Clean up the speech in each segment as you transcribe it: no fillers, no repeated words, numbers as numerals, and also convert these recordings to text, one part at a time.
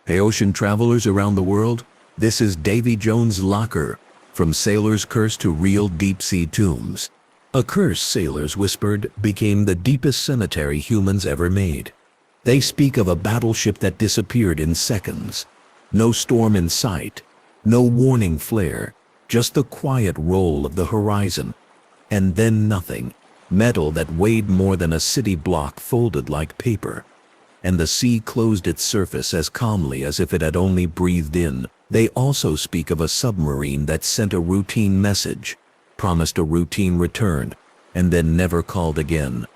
Hey ocean travelers around the world, this is Davy Jones' Locker, from sailor's curse to real deep-sea tombs. A curse, sailors whispered, became the deepest cemetery humans ever made. They speak of a battleship that disappeared in seconds. No storm in sight, no warning flare, just the quiet roll of the horizon. And then nothing. Metal that weighed more than a city block folded like paper. And the sea closed its surface as calmly as if it had only breathed in. They also speak of a submarine that sent a routine message, promised a routine return, and then never called again.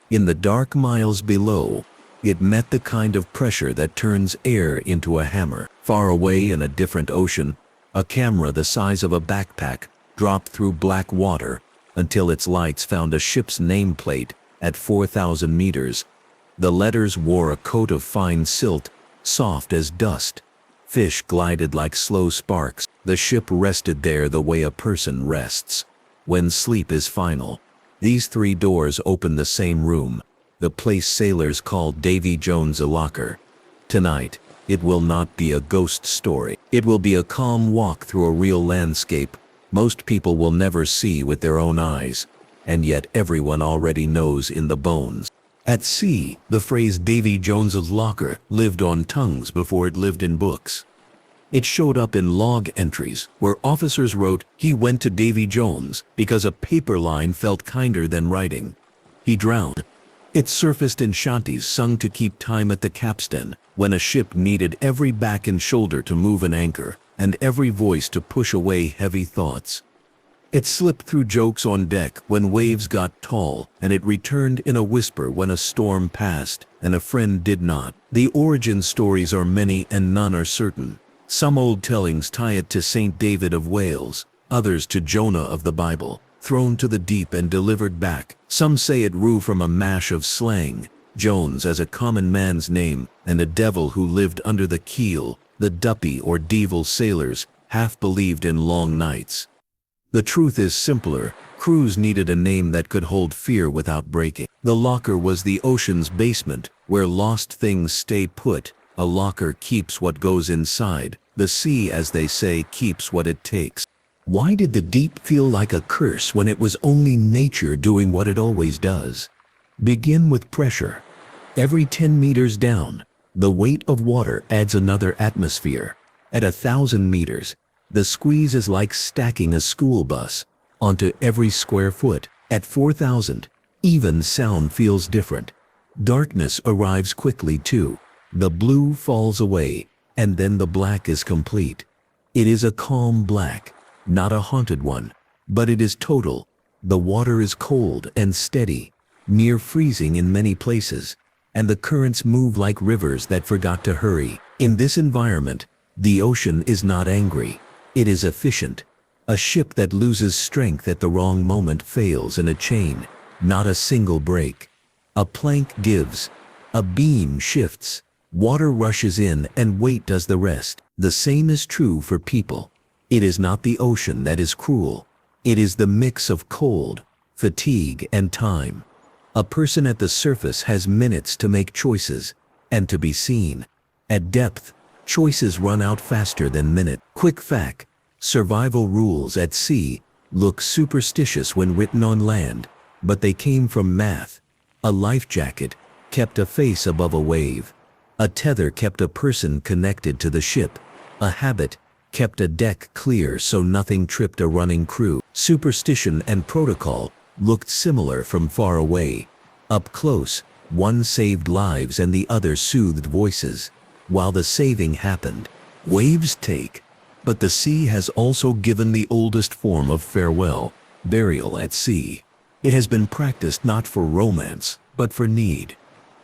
In the dark miles below, it met the kind of pressure that turns air into a hammer. Far away in a different ocean, a camera the size of a backpack dropped through black water until its lights found a ship's nameplate at 4,000 meters. The letters wore a coat of fine silt, soft as dust. Fish glided like slow sparks. The ship rested there the way a person rests when sleep is final. These three doors open the same room, the place sailors call Davy Jones' Locker. Tonight, it will not be a ghost story. It will be a calm walk through a real landscape most people will never see with their own eyes, and yet everyone already knows in the bones. At sea, the phrase Davy Jones' Locker lived on tongues before it lived in books. It showed up in log entries where officers wrote, "He went to Davy Jones" because a paper line felt kinder than writing. He drowned. It surfaced in shanties sung to keep time at the capstan when a ship needed every back and shoulder to move an anchor and every voice to push away heavy thoughts. It slipped through jokes on deck when waves got tall, and it returned in a whisper when a storm passed and a friend did not. The origin stories are many and none are certain. Some old tellings tie it to Saint David of Wales, others to Jonah of the Bible, thrown to the deep and delivered back. Some say it grew from a mash of slang, Jones as a common man's name, and a devil who lived under the keel. The duppy or devil sailors half believed in long nights. The truth is simpler. Crews needed a name that could hold fear without breaking. The locker was the ocean's basement, where lost things stay put. A locker keeps what goes inside. The sea, as they say, keeps what it takes. Why did the deep feel like a curse when it was only nature doing what it always does? Begin with pressure. Every 10 meters down, the weight of water adds another atmosphere. At 1,000 meters, the squeeze is like stacking a school bus onto every square foot. At 4,000, even sound feels different. Darkness arrives quickly too. The blue falls away, and then the black is complete. It is a calm black, not a haunted one, but it is total. The water is cold and steady, near freezing in many places, and the currents move like rivers that forgot to hurry. In this environment, the ocean is not angry. It is efficient. A ship that loses strength at the wrong moment fails in a chain, not a single break. A plank gives, a beam shifts, water rushes in and weight does the rest. The same is true for people. It is not the ocean that is cruel. It is the mix of cold, fatigue, and time. A person at the surface has minutes to make choices and to be seen. At depth, choices run out faster than minutes. Quick fact: survival rules at sea look superstitious when written on land, but they came from math. A life jacket kept a face above a wave. A tether kept a person connected to the ship. A habit kept a deck clear so nothing tripped a running crew. Superstition and protocol looked similar from far away. Up close, one saved lives and the other soothed voices. While the saving happened, waves take. But the sea has also given the oldest form of farewell, burial at sea. It has been practiced not for romance, but for need.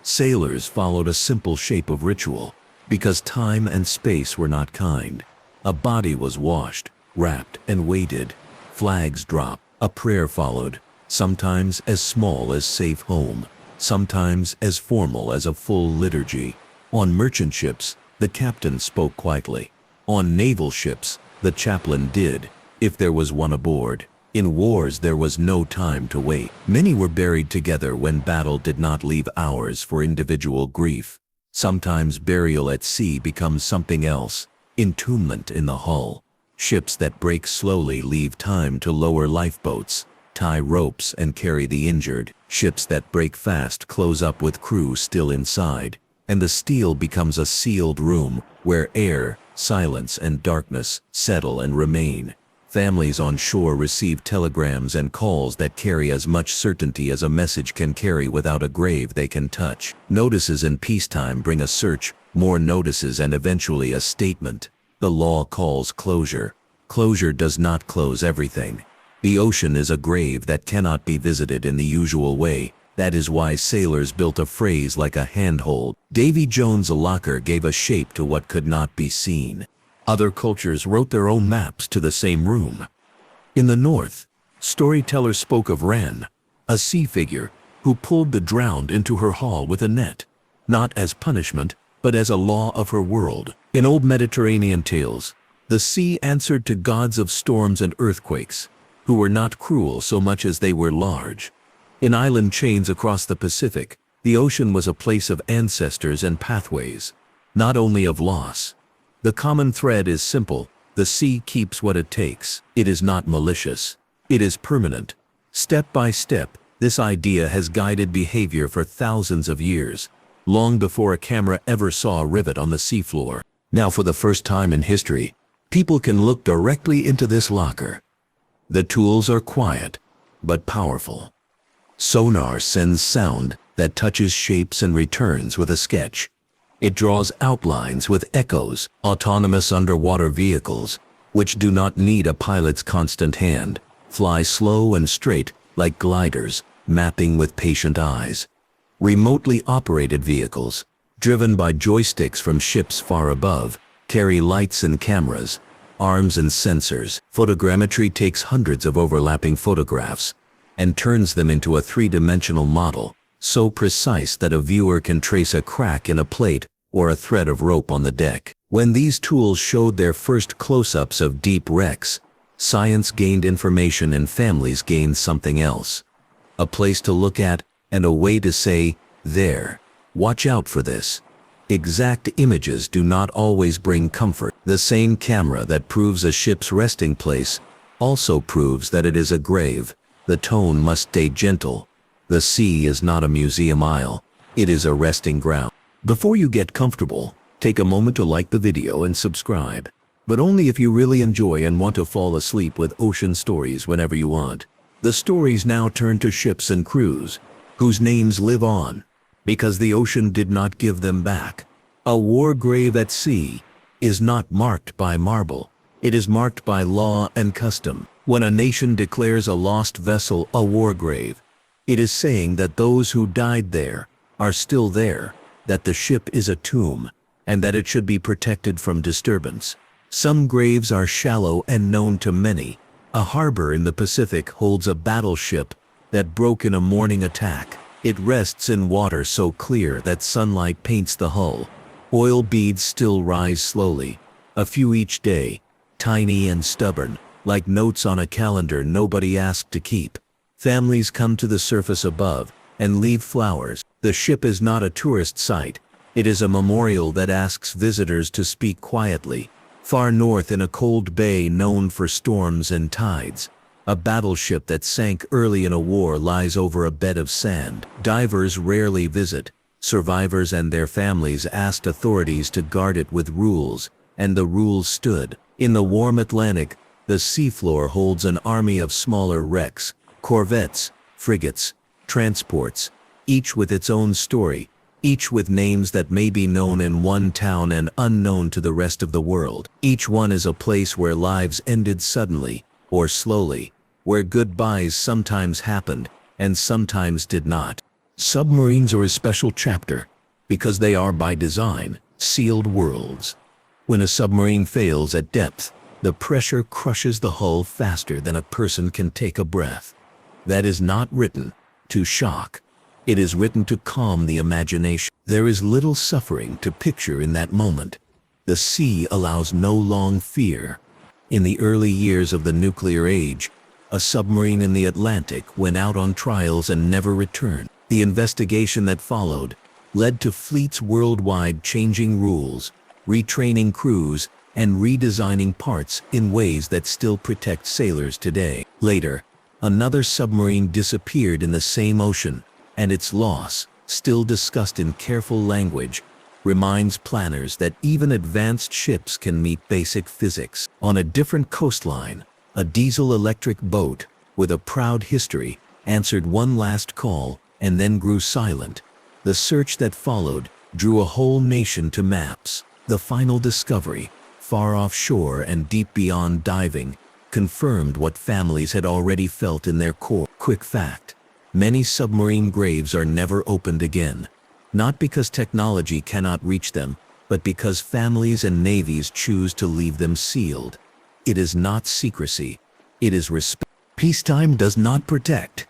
Sailors followed a simple shape of ritual, because time and space were not kind. A body was washed, wrapped, and weighted. Flags dropped. A prayer followed, sometimes as small as safe home, sometimes as formal as a full liturgy. On merchant ships, the captain spoke quietly. On naval ships, the chaplain did, if there was one aboard. In wars there was no time to wait. Many were buried together when battle did not leave hours for individual grief. Sometimes burial at sea becomes something else, entombment in the hull. Ships that break slowly leave time to lower lifeboats, tie ropes and carry the injured. Ships that break fast close up with crew still inside, and the steel becomes a sealed room where air, silence and darkness settle and remain. Families on shore receive telegrams and calls that carry as much certainty as a message can carry without a grave they can touch. Notices in peacetime bring a search, more notices and eventually a statement. The law calls closure. Closure does not close everything. The ocean is a grave that cannot be visited in the usual way. That is why sailors built a phrase like a handhold. Davy Jones' locker gave a shape to what could not be seen. Other cultures wrote their own maps to the same room. In the north, storytellers spoke of Ran, a sea figure who pulled the drowned into her hall with a net, not as punishment, but as a law of her world. In old Mediterranean tales, the sea answered to gods of storms and earthquakes, who were not cruel so much as they were large. In island chains across the Pacific, the ocean was a place of ancestors and pathways, not only of loss. The common thread is simple: the sea keeps what it takes. It is not malicious. It is permanent. Step by step, this idea has guided behavior for thousands of years, long before a camera ever saw a rivet on the seafloor. Now, for the first time in history, people can look directly into this locker. The tools are quiet, but powerful. Sonar sends sound that touches shapes and returns with a sketch. It draws outlines with echoes. Autonomous underwater vehicles, which do not need a pilot's constant hand, fly slow and straight like gliders, mapping with patient eyes. Remotely operated vehicles, driven by joysticks from ships far above, carry lights and cameras, arms and sensors. Photogrammetry takes hundreds of overlapping photographs and turns them into a three-dimensional model, so precise that a viewer can trace a crack in a plate or a thread of rope on the deck. When these tools showed their first close-ups of deep wrecks, science gained information and families gained something else. A place to look at and a way to say, there, watch out for this. Exact images do not always bring comfort. The same camera that proves a ship's resting place also proves that it is a grave. The tone must stay gentle. The sea is not a museum aisle. It is a resting ground. Before you get comfortable, take a moment to like the video and subscribe. But only if you really enjoy and want to fall asleep with ocean stories whenever you want. The stories now turn to ships and crews, whose names live on, because the ocean did not give them back. A war grave at sea is not marked by marble. It is marked by law and custom. When a nation declares a lost vessel a war grave, it is saying that those who died there are still there, that the ship is a tomb, and that it should be protected from disturbance. Some graves are shallow and known to many. A harbor in the Pacific holds a battleship that broke in a morning attack. It rests in water so clear that sunlight paints the hull. Oil beads still rise slowly, a few each day, tiny and stubborn, like notes on a calendar nobody asked to keep. Families come to the surface above and leave flowers. The ship is not a tourist site. It is a memorial that asks visitors to speak quietly. Far north in a cold bay known for storms and tides, a battleship that sank early in a war lies over a bed of sand. Divers rarely visit. Survivors and their families asked authorities to guard it with rules, and the rules stood. In the warm Atlantic, the seafloor holds an army of smaller wrecks, corvettes, frigates, transports, each with its own story, each with names that may be known in one town and unknown to the rest of the world. Each one is a place where lives ended suddenly, or slowly, where goodbyes sometimes happened, and sometimes did not. Submarines are a special chapter, because they are by design, sealed worlds. When a submarine fails at depth, the pressure crushes the hull faster than a person can take a breath. That is not written to shock. It is written to calm the imagination. There is little suffering to picture in that moment. The sea allows no long fear. In the early years of the nuclear age, a submarine in the Atlantic went out on trials and never returned. The investigation that followed led to fleets worldwide changing rules, retraining crews, and redesigning parts in ways that still protect sailors today. Later, another submarine disappeared in the same ocean, and its loss, still discussed in careful language, reminds planners that even advanced ships can meet basic physics. On a different coastline, a diesel-electric boat, with a proud history, answered one last call and then grew silent. The search that followed drew a whole nation to maps. The final discovery, far offshore and deep beyond diving, confirmed what families had already felt in their core. Quick fact: many submarine graves are never opened again. Not because technology cannot reach them, but because families and navies choose to leave them sealed. It is not secrecy. It is respect. Peacetime does not protect.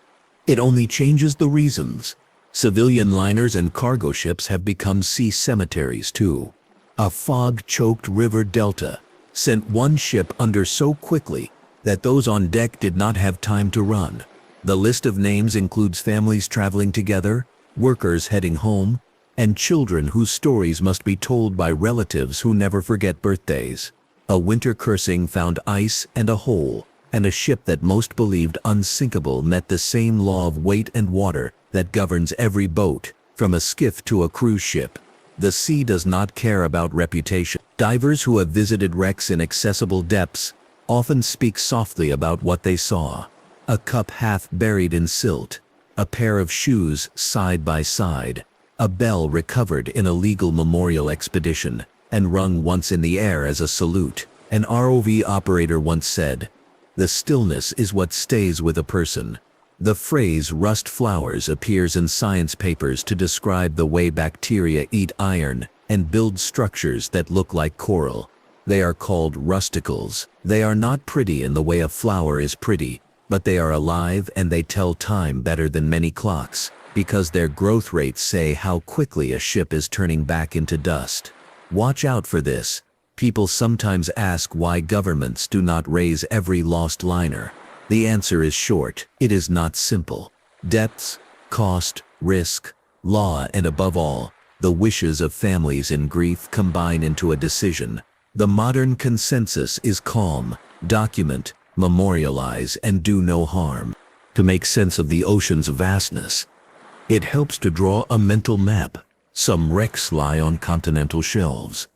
It only changes the reasons. Civilian liners and cargo ships have become sea cemeteries too. A fog-choked river delta sent one ship under so quickly that those on deck did not have time to run. The list of names includes families traveling together, workers heading home, and children whose stories must be told by relatives who never forget birthdays. A winter cursing found ice and a hole, and a ship that most believed unsinkable met the same law of weight and water that governs every boat, from a skiff to a cruise ship. The sea does not care about reputation. Divers who have visited wrecks in accessible depths often speak softly about what they saw. A cup half buried in silt, a pair of shoes side by side, a bell recovered in a legal memorial expedition and rung once in the air as a salute. An ROV operator once said, "The stillness is what stays with a person." The phrase rust flowers appears in science papers to describe the way bacteria eat iron and build structures that look like coral. They are called rusticles. They are not pretty in the way a flower is pretty, but they are alive and they tell time better than many clocks, because their growth rates say how quickly a ship is turning back into dust. Watch out for this. People sometimes ask why governments do not raise every lost liner. The answer is short. It is not simple. Depths, cost, risk, law, and above all, the wishes of families in grief combine into a decision. The modern consensus is calm, document, memorialize, and do no harm. To make sense of the ocean's vastness, it helps to draw a mental map. Some wrecks lie on continental shelves,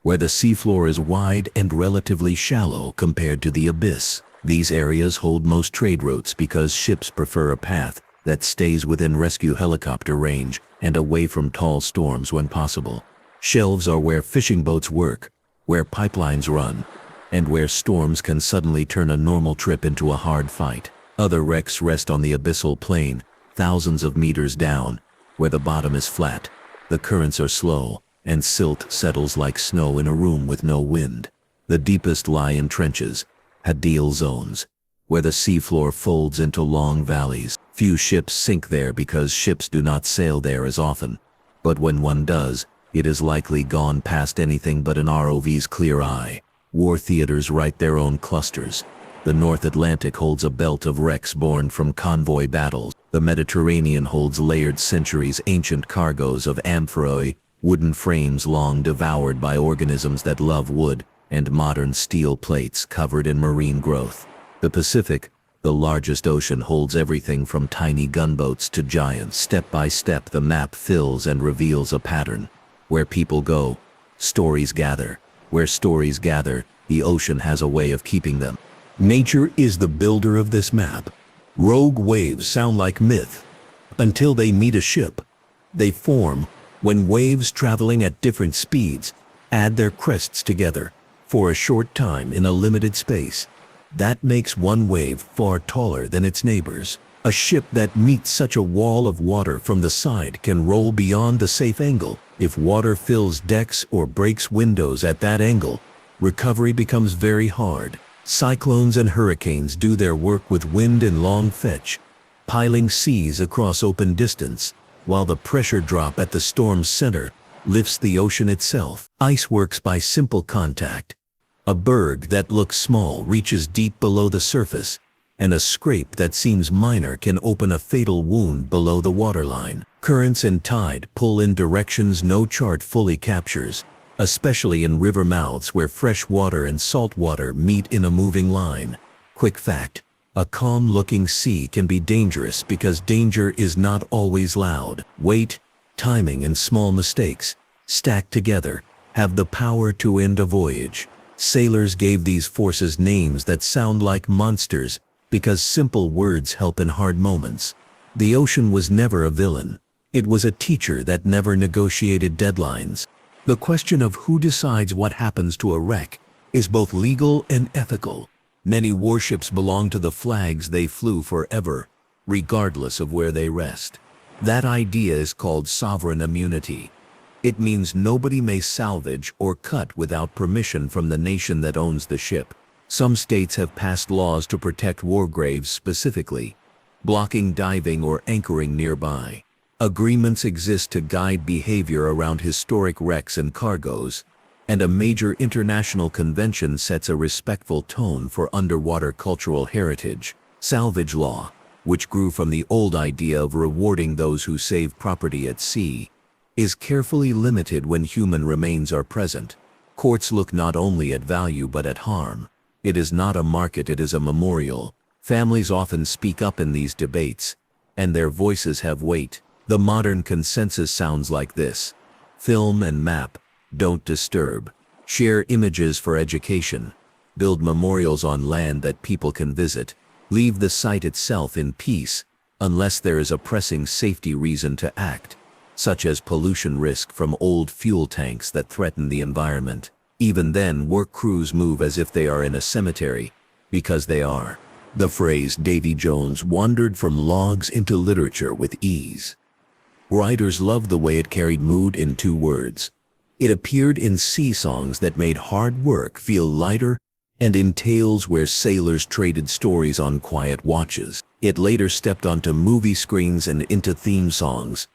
where the seafloor is wide and relatively shallow compared to the abyss. These areas hold most trade routes because ships prefer a path that stays within rescue helicopter range and away from tall storms when possible. Shelves are where fishing boats work, where pipelines run, and where storms can suddenly turn a normal trip into a hard fight. Other wrecks rest on the abyssal plain, thousands of meters down, where the bottom is flat, the currents are slow, and silt settles like snow in a room with no wind. The deepest lie in trenches, hadil zones, where the seafloor folds into long valleys. Few ships sink there because ships do not sail there as often, but when one does, it is likely gone past anything but an ROV's clear eye. War theaters write their own clusters. The North Atlantic holds a belt of wrecks born from convoy battles. The Mediterranean holds layered centuries-ancient cargoes of amphoroi, wooden frames long devoured by organisms that love wood, and modern steel plates covered in marine growth. The Pacific, the largest ocean, holds everything from tiny gunboats to giants. Step by step, the map fills and reveals a pattern. Where people go, stories gather. Where stories gather, the ocean has a way of keeping them. Nature is the builder of this map. Rogue waves sound like myth until they meet a ship. They form when waves traveling at different speeds add their crests together for a short time in a limited space. That makes one wave far taller than its neighbors. A ship that meets such a wall of water from the side can roll beyond the safe angle. If water fills decks or breaks windows at that angle, recovery becomes very hard. Cyclones and hurricanes do their work with wind and long fetch, piling seas across open distance, while the pressure drop at the storm's center lifts the ocean itself. Ice works by simple contact. A berg that looks small reaches deep below the surface, and a scrape that seems minor can open a fatal wound below the waterline. Currents and tide pull in directions no chart fully captures, especially in river mouths where fresh water and salt water meet in a moving line. Quick fact: a calm-looking sea can be dangerous because danger is not always loud. Weight, timing, and small mistakes, stacked together, have the power to end a voyage. Sailors gave these forces names that sound like monsters because simple words help in hard moments. The ocean was never a villain. It was a teacher that never negotiated deadlines. The question of who decides what happens to a wreck is both legal and ethical. Many warships belong to the flags they flew forever, regardless of where they rest. That idea is called sovereign immunity. It means nobody may salvage or cut without permission from the nation that owns the ship. Some states have passed laws to protect war graves specifically, blocking diving or anchoring nearby. Agreements exist to guide behavior around historic wrecks and cargoes, and a major international convention sets a respectful tone for underwater cultural heritage. Salvage law, which grew from the old idea of rewarding those who save property at sea, is carefully limited when human remains are present. Courts look not only at value but at harm. It is not a market, it is a memorial. Families often speak up in these debates, and their voices have weight. The modern consensus sounds like this: film and map, don't disturb. Share images for education. Build memorials on land that people can visit. Leave the site itself in peace, unless there is a pressing safety reason to act, such as pollution risk from old fuel tanks that threaten the environment. Even then, work crews move as if they are in a cemetery, because they are. The phrase Davy Jones wandered from logs into literature with ease. Writers loved the way it carried mood in 2 words. It appeared in sea songs that made hard work feel lighter, and in tales where sailors traded stories on quiet watches. It later stepped onto movie screens and into theme songs,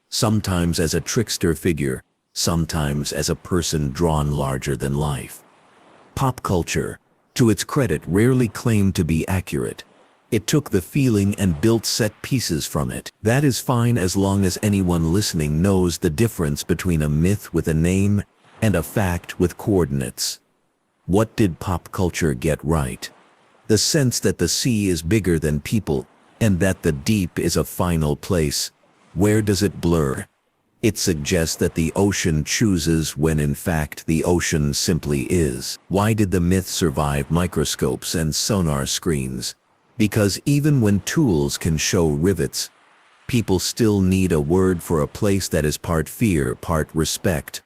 sometimes as a trickster figure, sometimes as a person drawn larger than life. Pop culture, to its credit, rarely claimed to be accurate. It took the feeling and built set pieces from it. That is fine as long as anyone listening knows the difference between a myth with a name and a fact with coordinates. What did pop culture get right? The sense that the sea is bigger than people, and that the deep is a final place. Where does it blur? It suggests that the ocean chooses when in fact the ocean simply is. Why did the myth survive microscopes and sonar screens? Because even when tools can show rivets, people still need a word for a place that is part fear, part respect,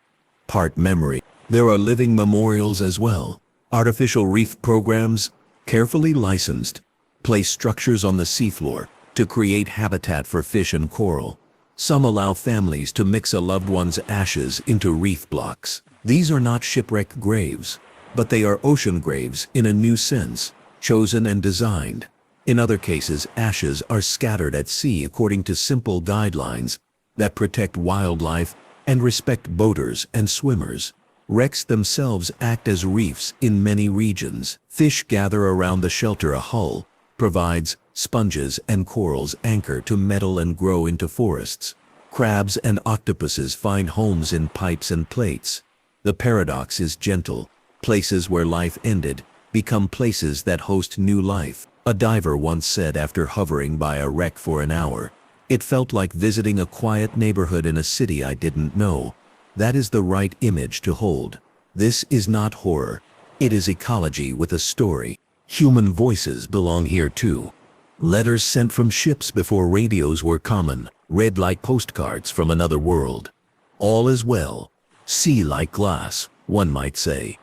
part memory. There are living memorials as well. Artificial reef programs, carefully licensed, place structures on the seafloor to create habitat for fish and coral. Some allow families to mix a loved one's ashes into reef blocks. These are not shipwreck graves, but they are ocean graves in a new sense, chosen and designed. In other cases, ashes are scattered at sea according to simple guidelines that protect wildlife and respect boaters and swimmers. Wrecks themselves act as reefs in many regions. Fish gather around the shelter a hull provides. Sponges and corals anchor to metal and grow into forests. Crabs and octopuses find homes in pipes and plates. The paradox is gentle. Places where life ended become places that host new life. A diver once said after hovering by a wreck for an hour, "It felt like visiting a quiet neighborhood in a city I didn't know." That is the right image to hold. This is not horror. It is ecology with a story. Human voices belong here too. Letters sent from ships before radios were common, read like postcards from another world. All is well. Sea like glass, one might say.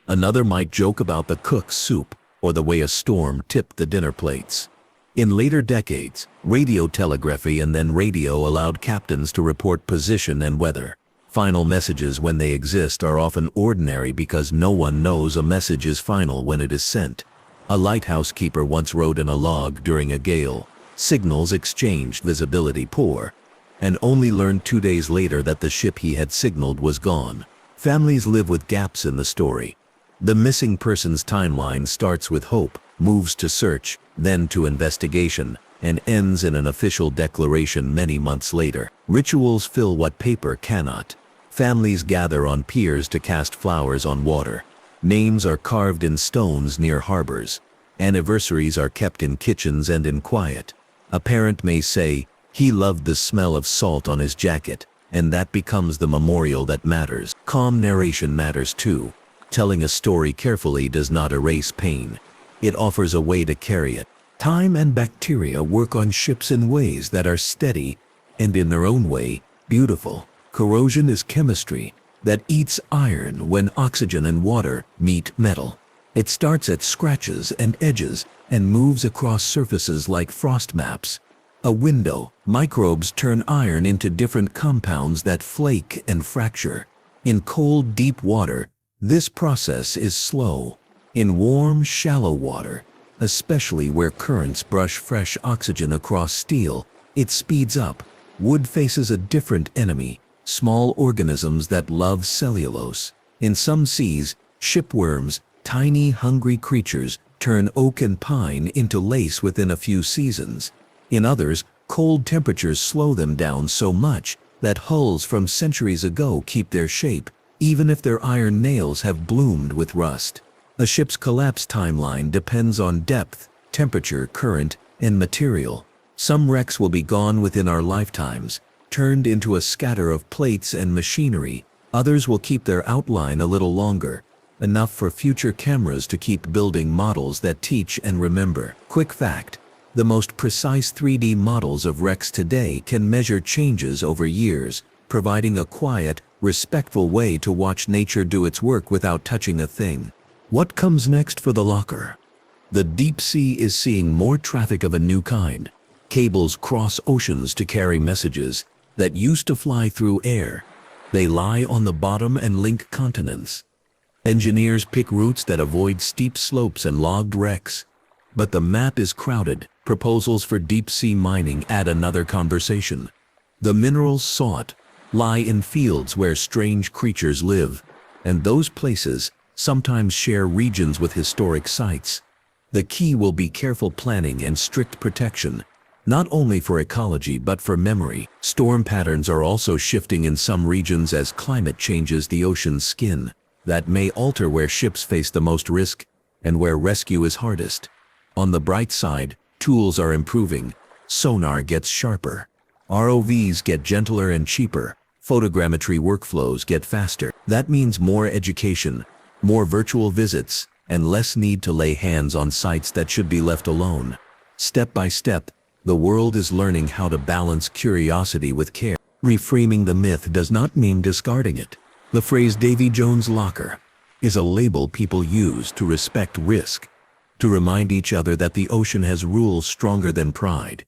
Another might joke about the cook's soup or the way a storm tipped the dinner plates. In later decades, radio telegraphy and then radio allowed captains to report position and weather. Final messages, when they exist, are often ordinary because no one knows a message is final when it is sent. A lighthouse keeper once wrote in a log during a gale, "Signals exchanged, visibility poor," and only learned 2 days later that the ship he had signaled was gone. Families live with gaps in the story. The missing person's timeline starts with hope, moves to search, then to investigation, and ends in an official declaration many months later. Rituals fill what paper cannot. Families gather on piers to cast flowers on water. Names are carved in stones near harbors. Anniversaries are kept in kitchens and in quiet. A parent may say, "He loved the smell of salt on his jacket," and that becomes the memorial that matters. Calm narration matters too. Telling a story carefully does not erase pain. It offers a way to carry it. Time and bacteria work on ships in ways that are steady and, in their own way, beautiful. Corrosion is chemistry that eats iron when oxygen and water meet metal. It starts at scratches and edges and moves across surfaces like frost maps. A window, microbes turn iron into different compounds that flake and fracture. In cold, deep water, this process is slow. In warm, shallow water, especially where currents brush fresh oxygen across steel, it speeds up. Wood faces a different enemy, small organisms that love cellulose. In some seas, shipworms, tiny hungry creatures, turn oak and pine into lace within a few seasons. In others, cold temperatures slow them down so much that hulls from centuries ago keep their shape, even if their iron nails have bloomed with rust. A ship's collapse timeline depends on depth, temperature, current, and material. Some wrecks will be gone within our lifetimes, turned into a scatter of plates and machinery. Others will keep their outline a little longer, enough for future cameras to keep building models that teach and remember. Quick fact: the most precise 3D models of wrecks today can measure changes over years, providing a quiet, respectful way to watch nature do its work without touching a thing. What comes next for the locker? The deep sea is seeing more traffic of a new kind. Cables cross oceans to carry messages that used to fly through air. They lie on the bottom and link continents. Engineers pick routes that avoid steep slopes and logged wrecks. But the map is crowded. Proposals for deep-sea mining add another conversation. The minerals sought lie in fields where strange creatures live, and those places sometimes share regions with historic sites. The key will be careful planning and strict protection, not only for ecology but for memory. Storm patterns are also shifting in some regions as climate changes the ocean's skin. That may alter where ships face the most risk and where rescue is hardest. On the bright side, tools are improving. Sonar gets sharper. ROVs get gentler and cheaper. Photogrammetry workflows get faster. That means more education, more virtual visits, and less need to lay hands on sites that should be left alone. Step by step, the world is learning how to balance curiosity with care. Reframing the myth does not mean discarding it. The phrase "Davy Jones' locker" is a label people use to respect risk, to remind each other that the ocean has rules stronger than pride,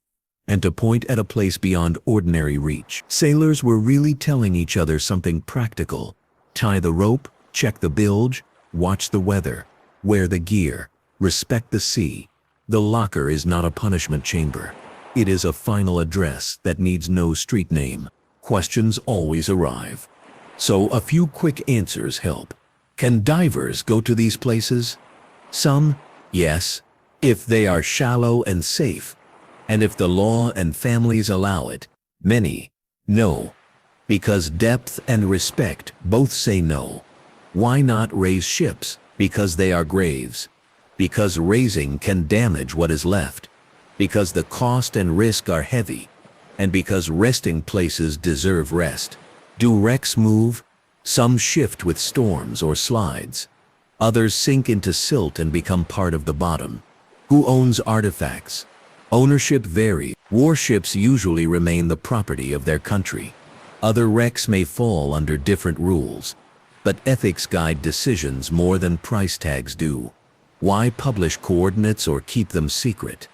and to point at a place beyond ordinary reach. Sailors were really telling each other something practical. Tie the rope, check the bilge, watch the weather, wear the gear, respect the sea. The locker is not a punishment chamber. It is a final address that needs no street name. Questions always arrive. So a few quick answers help. Can divers go to these places? Some, yes, if they are shallow and safe, and if the law and families allow it. Many, no, because depth and respect both say no. Why not raise ships? Because they are graves. Because raising can damage what is left. Because the cost and risk are heavy. And because resting places deserve rest. Do wrecks move? Some shift with storms or slides. Others sink into silt and become part of the bottom. Who owns artifacts? Ownership varies. Warships usually remain the property of their country. Other wrecks may fall under different rules. But ethics guide decisions more than price tags do. Why publish coordinates or keep them secret?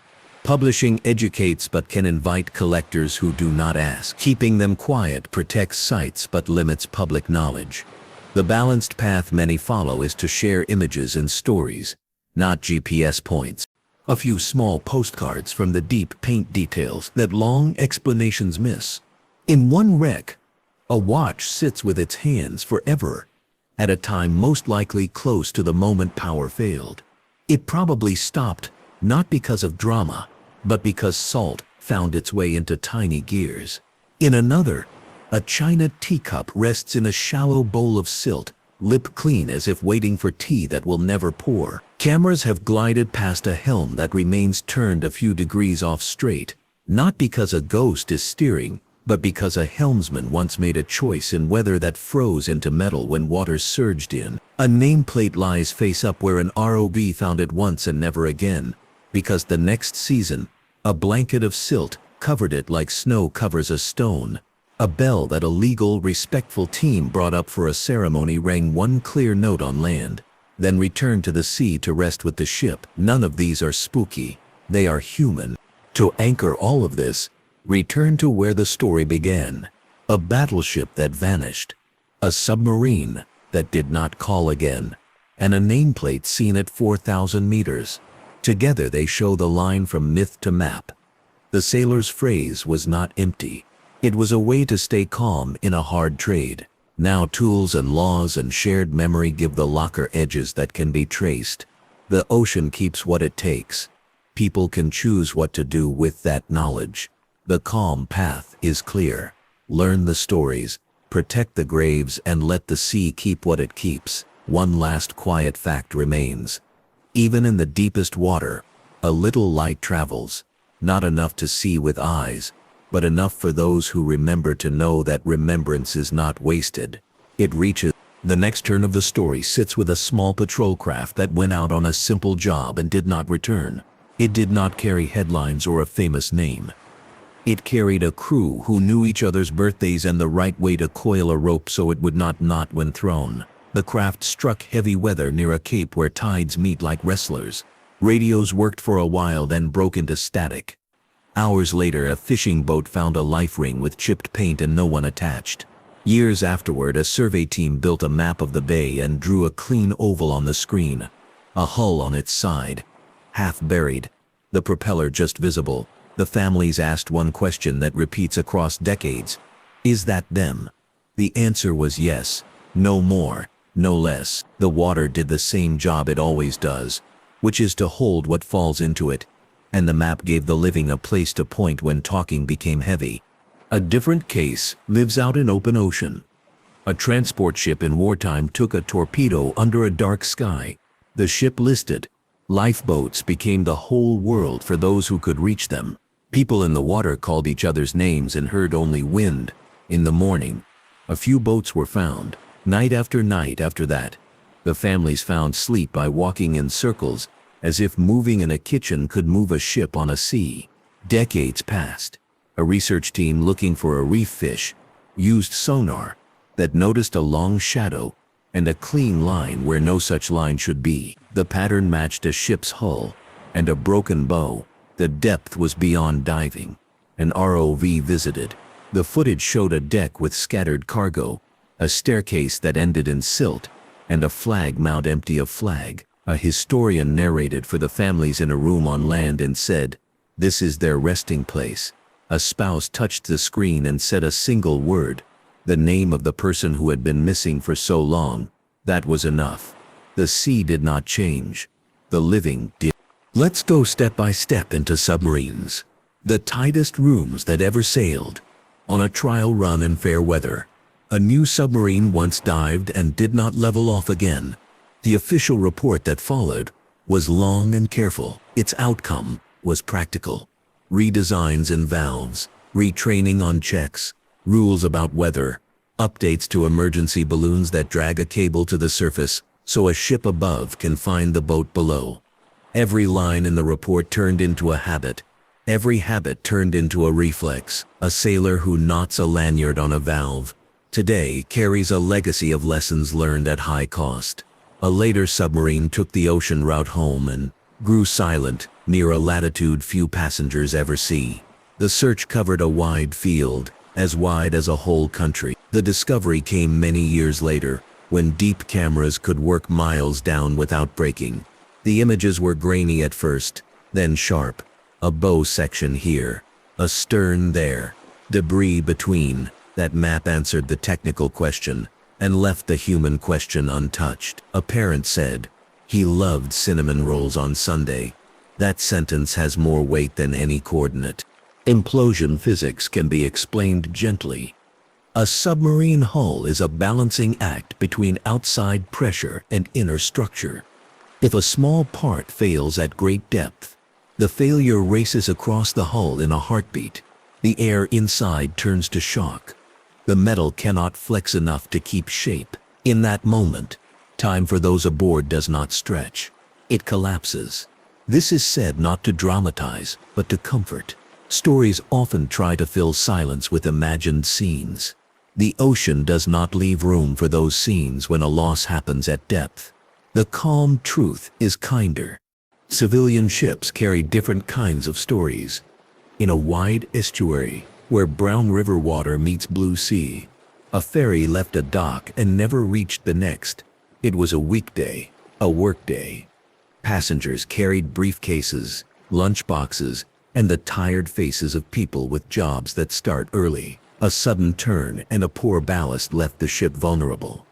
Publishing educates but can invite collectors who do not ask. Keeping them quiet protects sites but limits public knowledge. The balanced path many follow is to share images and stories, not GPS points. A few small postcards from the deep paint details that long explanations miss. In one wreck, a watch sits with its hands forever, at a time most likely close to the moment power failed. It probably stopped, not because of drama, but because salt found its way into tiny gears. In another, a china teacup rests in a shallow bowl of silt, lip clean as if waiting for tea that will never pour. Cameras have glided past a helm that remains turned a few degrees off straight, not because a ghost is steering, but because a helmsman once made a choice in weather that froze into metal when waters surged in. A nameplate lies face up where an ROV found it once and never again, because the next season, a blanket of silt covered it like snow covers a stone. A bell that a legal, respectful team brought up for a ceremony rang one clear note on land, then returned to the sea to rest with the ship. None of these are spooky, they are human. To anchor all of this, return to where the story began. A battleship that vanished, a submarine that did not call again, and a nameplate seen at 4,000 meters. Together they show the line from myth to map. The sailor's phrase was not empty. It was a way to stay calm in a hard trade. Now tools and laws and shared memory give the locker edges that can be traced. The ocean keeps what it takes. People can choose what to do with that knowledge. The calm path is clear. Learn the stories, protect the graves, and let the sea keep what it keeps. One last quiet fact remains. Even in the deepest water, a little light travels. Not enough to see with eyes, but enough for those who remember to know that remembrance is not wasted. It reaches. The next turn of the story sits with a small patrol craft that went out on a simple job and did not return. It did not carry headlines or a famous name. It carried a crew who knew each other's birthdays and the right way to coil a rope so it would not knot when thrown. The craft struck heavy weather near a cape where tides meet like wrestlers. Radios worked for a while, then broke into static. Hours later, a fishing boat found a life ring with chipped paint and no one attached. Years afterward, a survey team built a map of the bay and drew a clean oval on the screen. A hull on its side, half buried, the propeller just visible. The families asked one question that repeats across decades. Is that them? The answer was yes. No more, no less. The water did the same job it always does, which is to hold what falls into it. And the map gave the living a place to point when talking became heavy. A different case lives out in open ocean. A transport ship in wartime took a torpedo under a dark sky. The ship listed. Lifeboats became the whole world for those who could reach them. People in the water called each other's names and heard only wind. In the morning, a few boats were found. Night after that, the families found sleep by walking in circles, as if moving in a kitchen could move a ship on a sea. Decades passed. A research team looking for a reef fish used sonar that noticed a long shadow and a clean line where no such line should be. The pattern matched a ship's hull and a broken bow. The depth was beyond diving. An ROV visited. The footage showed a deck with scattered cargo, a staircase that ended in silt, and a flag mount empty of flag. A historian narrated for the families in a room on land and said, "This is their resting place." A spouse touched the screen and said a single word, the name of the person who had been missing for so long. That was enough. The sea did not change. The living did. Let's go step by step into submarines. The tightest rooms that ever sailed. On a trial run in fair weather, a new submarine once dived and did not level off again. The official report that followed was long and careful. Its outcome was practical. Redesigns in valves, retraining on checks, rules about weather, updates to emergency balloons that drag a cable to the surface so a ship above can find the boat below. Every line in the report turned into a habit. Every habit turned into a reflex. A sailor who knots a lanyard on a valve today carries a legacy of lessons learned at high cost. A later submarine took the ocean route home and grew silent near a latitude few passengers ever see. The search covered a wide field, as wide as a whole country. The discovery came many years later, when deep cameras could work miles down without breaking. The images were grainy at first, then sharp. A bow section here, a stern there, debris between. That map answered the technical question and left the human question untouched. A parent said, He loved cinnamon rolls on Sunday. That sentence has more weight than any coordinate. Implosion physics can be explained gently. A submarine hull is a balancing act between outside pressure and inner structure. If a small part fails at great depth, the failure races across the hull in a heartbeat. The air inside turns to shock. The metal cannot flex enough to keep shape. In that moment, time for those aboard does not stretch. It collapses. This is said not to dramatize, but to comfort. Stories often try to fill silence with imagined scenes. The ocean does not leave room for those scenes when a loss happens at depth. The calm truth is kinder. Civilian ships carry different kinds of stories. In a wide estuary, where brown river water meets blue sea, a ferry left a dock and never reached the next. It was a weekday, a workday. Passengers carried briefcases, lunchboxes, and the tired faces of people with jobs that start early. A sudden turn and a poor ballast left the ship vulnerable.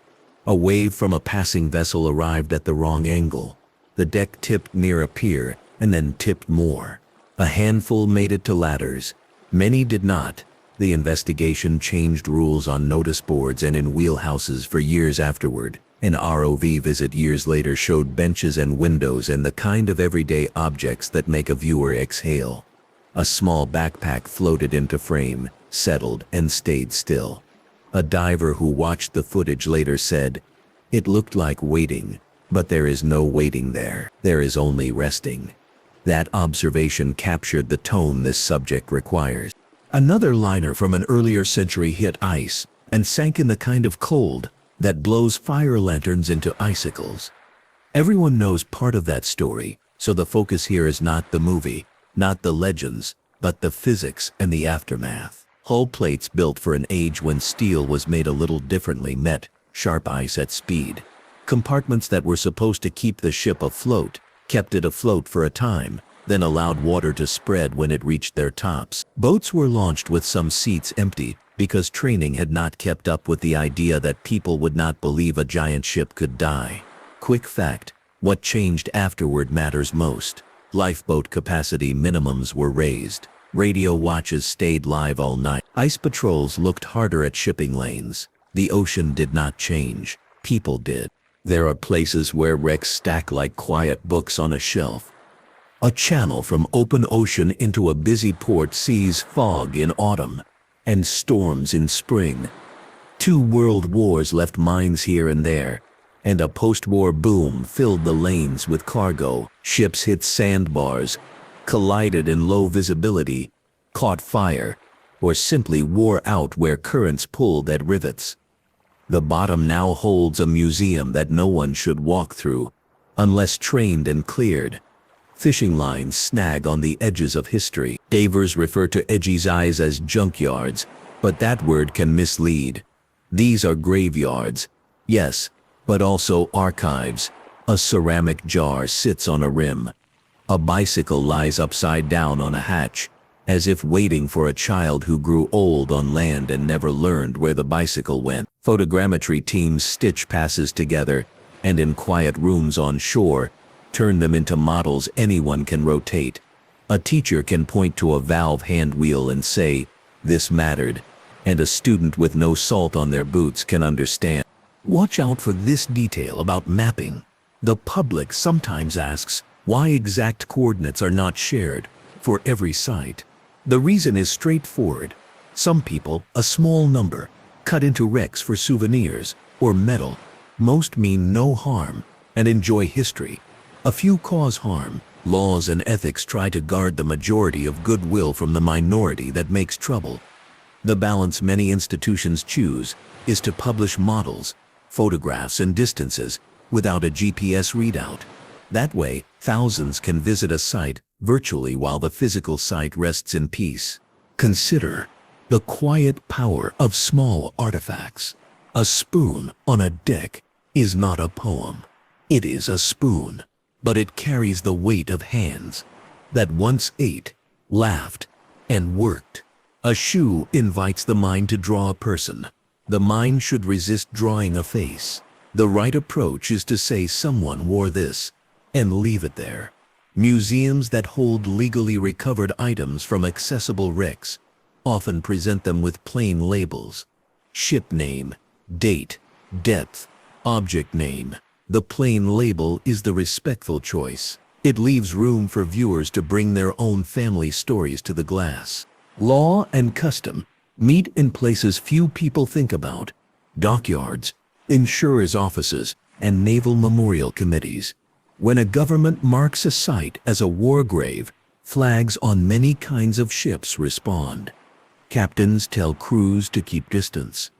A wave from a passing vessel arrived at the wrong angle. The deck tipped near a pier and then tipped more. A handful made it to ladders. Many did not. The investigation changed rules on notice boards and in wheelhouses for years afterward. An ROV visit years later showed benches and windows and the kind of everyday objects that make a viewer exhale. A small backpack floated into frame, settled, and stayed still. A diver who watched the footage later said, "It looked like waiting, but there is no waiting there. There is only resting." That observation captured the tone this subject requires. Another liner from an earlier century hit ice and sank in the kind of cold that blows fire lanterns into icicles. Everyone knows part of that story, so the focus here is not the movie, not the legends, but the physics and the aftermath. Hull plates built for an age when steel was made a little differently met sharp ice at speed. Compartments that were supposed to keep the ship afloat kept it afloat for a time, then allowed water to spread when it reached their tops. Boats were launched with some seats empty because training had not kept up with the idea that people would not believe a giant ship could die. Quick fact, what changed afterward matters most. Lifeboat capacity minimums were raised. Radio watches stayed live all night. Ice patrols looked harder at shipping lanes. The ocean did not change. People did. There are places where wrecks stack like quiet books on a shelf. A channel from open ocean into a busy port sees fog in autumn and storms in spring. 2 world wars left mines here and there, and a post-war boom filled the lanes with cargo. Ships hit sandbars, collided in low visibility, caught fire, or simply wore out where currents pulled at rivets. The bottom now holds a museum that no one should walk through, unless trained and cleared. Fishing lines snag on the edges of history. Davers refer to edgy's eyes as junkyards, but that word can mislead. These are graveyards, yes, but also archives. A ceramic jar sits on a rim. A bicycle lies upside down on a hatch, as if waiting for a child who grew old on land and never learned where the bicycle went. Photogrammetry teams stitch passes together, and in quiet rooms on shore, turn them into models anyone can rotate. A teacher can point to a valve hand wheel and say, "This mattered," and a student with no salt on their boots can understand. Watch out for this detail about mapping. The public sometimes asks why exact coordinates are not shared for every site. The reason is straightforward. Some people, a small number, cut into wrecks for souvenirs or metal. Most mean no harm and enjoy history. A few cause harm. Laws and ethics try to guard the majority of goodwill from the minority that makes trouble. The balance many institutions choose is to publish models, photographs, and distances without a GPS readout. That way, thousands can visit a site virtually while the physical site rests in peace. Consider the quiet power of small artifacts. A spoon on a deck is not a poem. It is a spoon, but it carries the weight of hands that once ate, laughed, and worked. A shoe invites the mind to draw a person. The mind should resist drawing a face. The right approach is to say someone wore this and leave it there. Museums that hold legally recovered items from accessible wrecks often present them with plain labels. Ship name, date, depth, object name. The plain label is the respectful choice. It leaves room for viewers to bring their own family stories to the glass. Law and custom meet in places few people think about: dockyards, insurers' offices, and naval memorial committees. When a government marks a site as a war grave, flags on many kinds of ships respond. Captains tell crews to keep distance.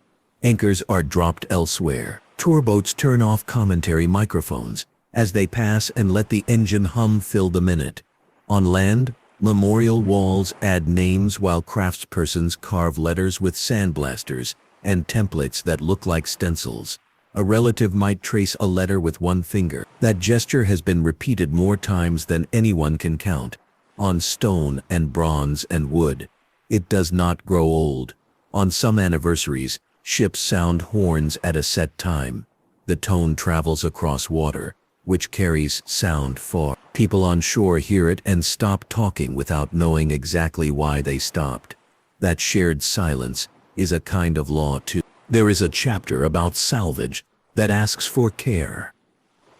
Anchors are dropped elsewhere. Tour boats turn off commentary microphones as they pass and let the engine hum fill the minute. On land, memorial walls add names while craftspersons carve letters with sandblasters and templates that look like stencils. A relative might trace a letter with one finger. That gesture has been repeated more times than anyone can count, on stone and bronze and wood. It does not grow old. On some anniversaries, ships sound horns at a set time. The tone travels across water, which carries sound far. People on shore hear it and stop talking without knowing exactly why they stopped. That shared silence is a kind of law too. There is a chapter about salvage that asks for care.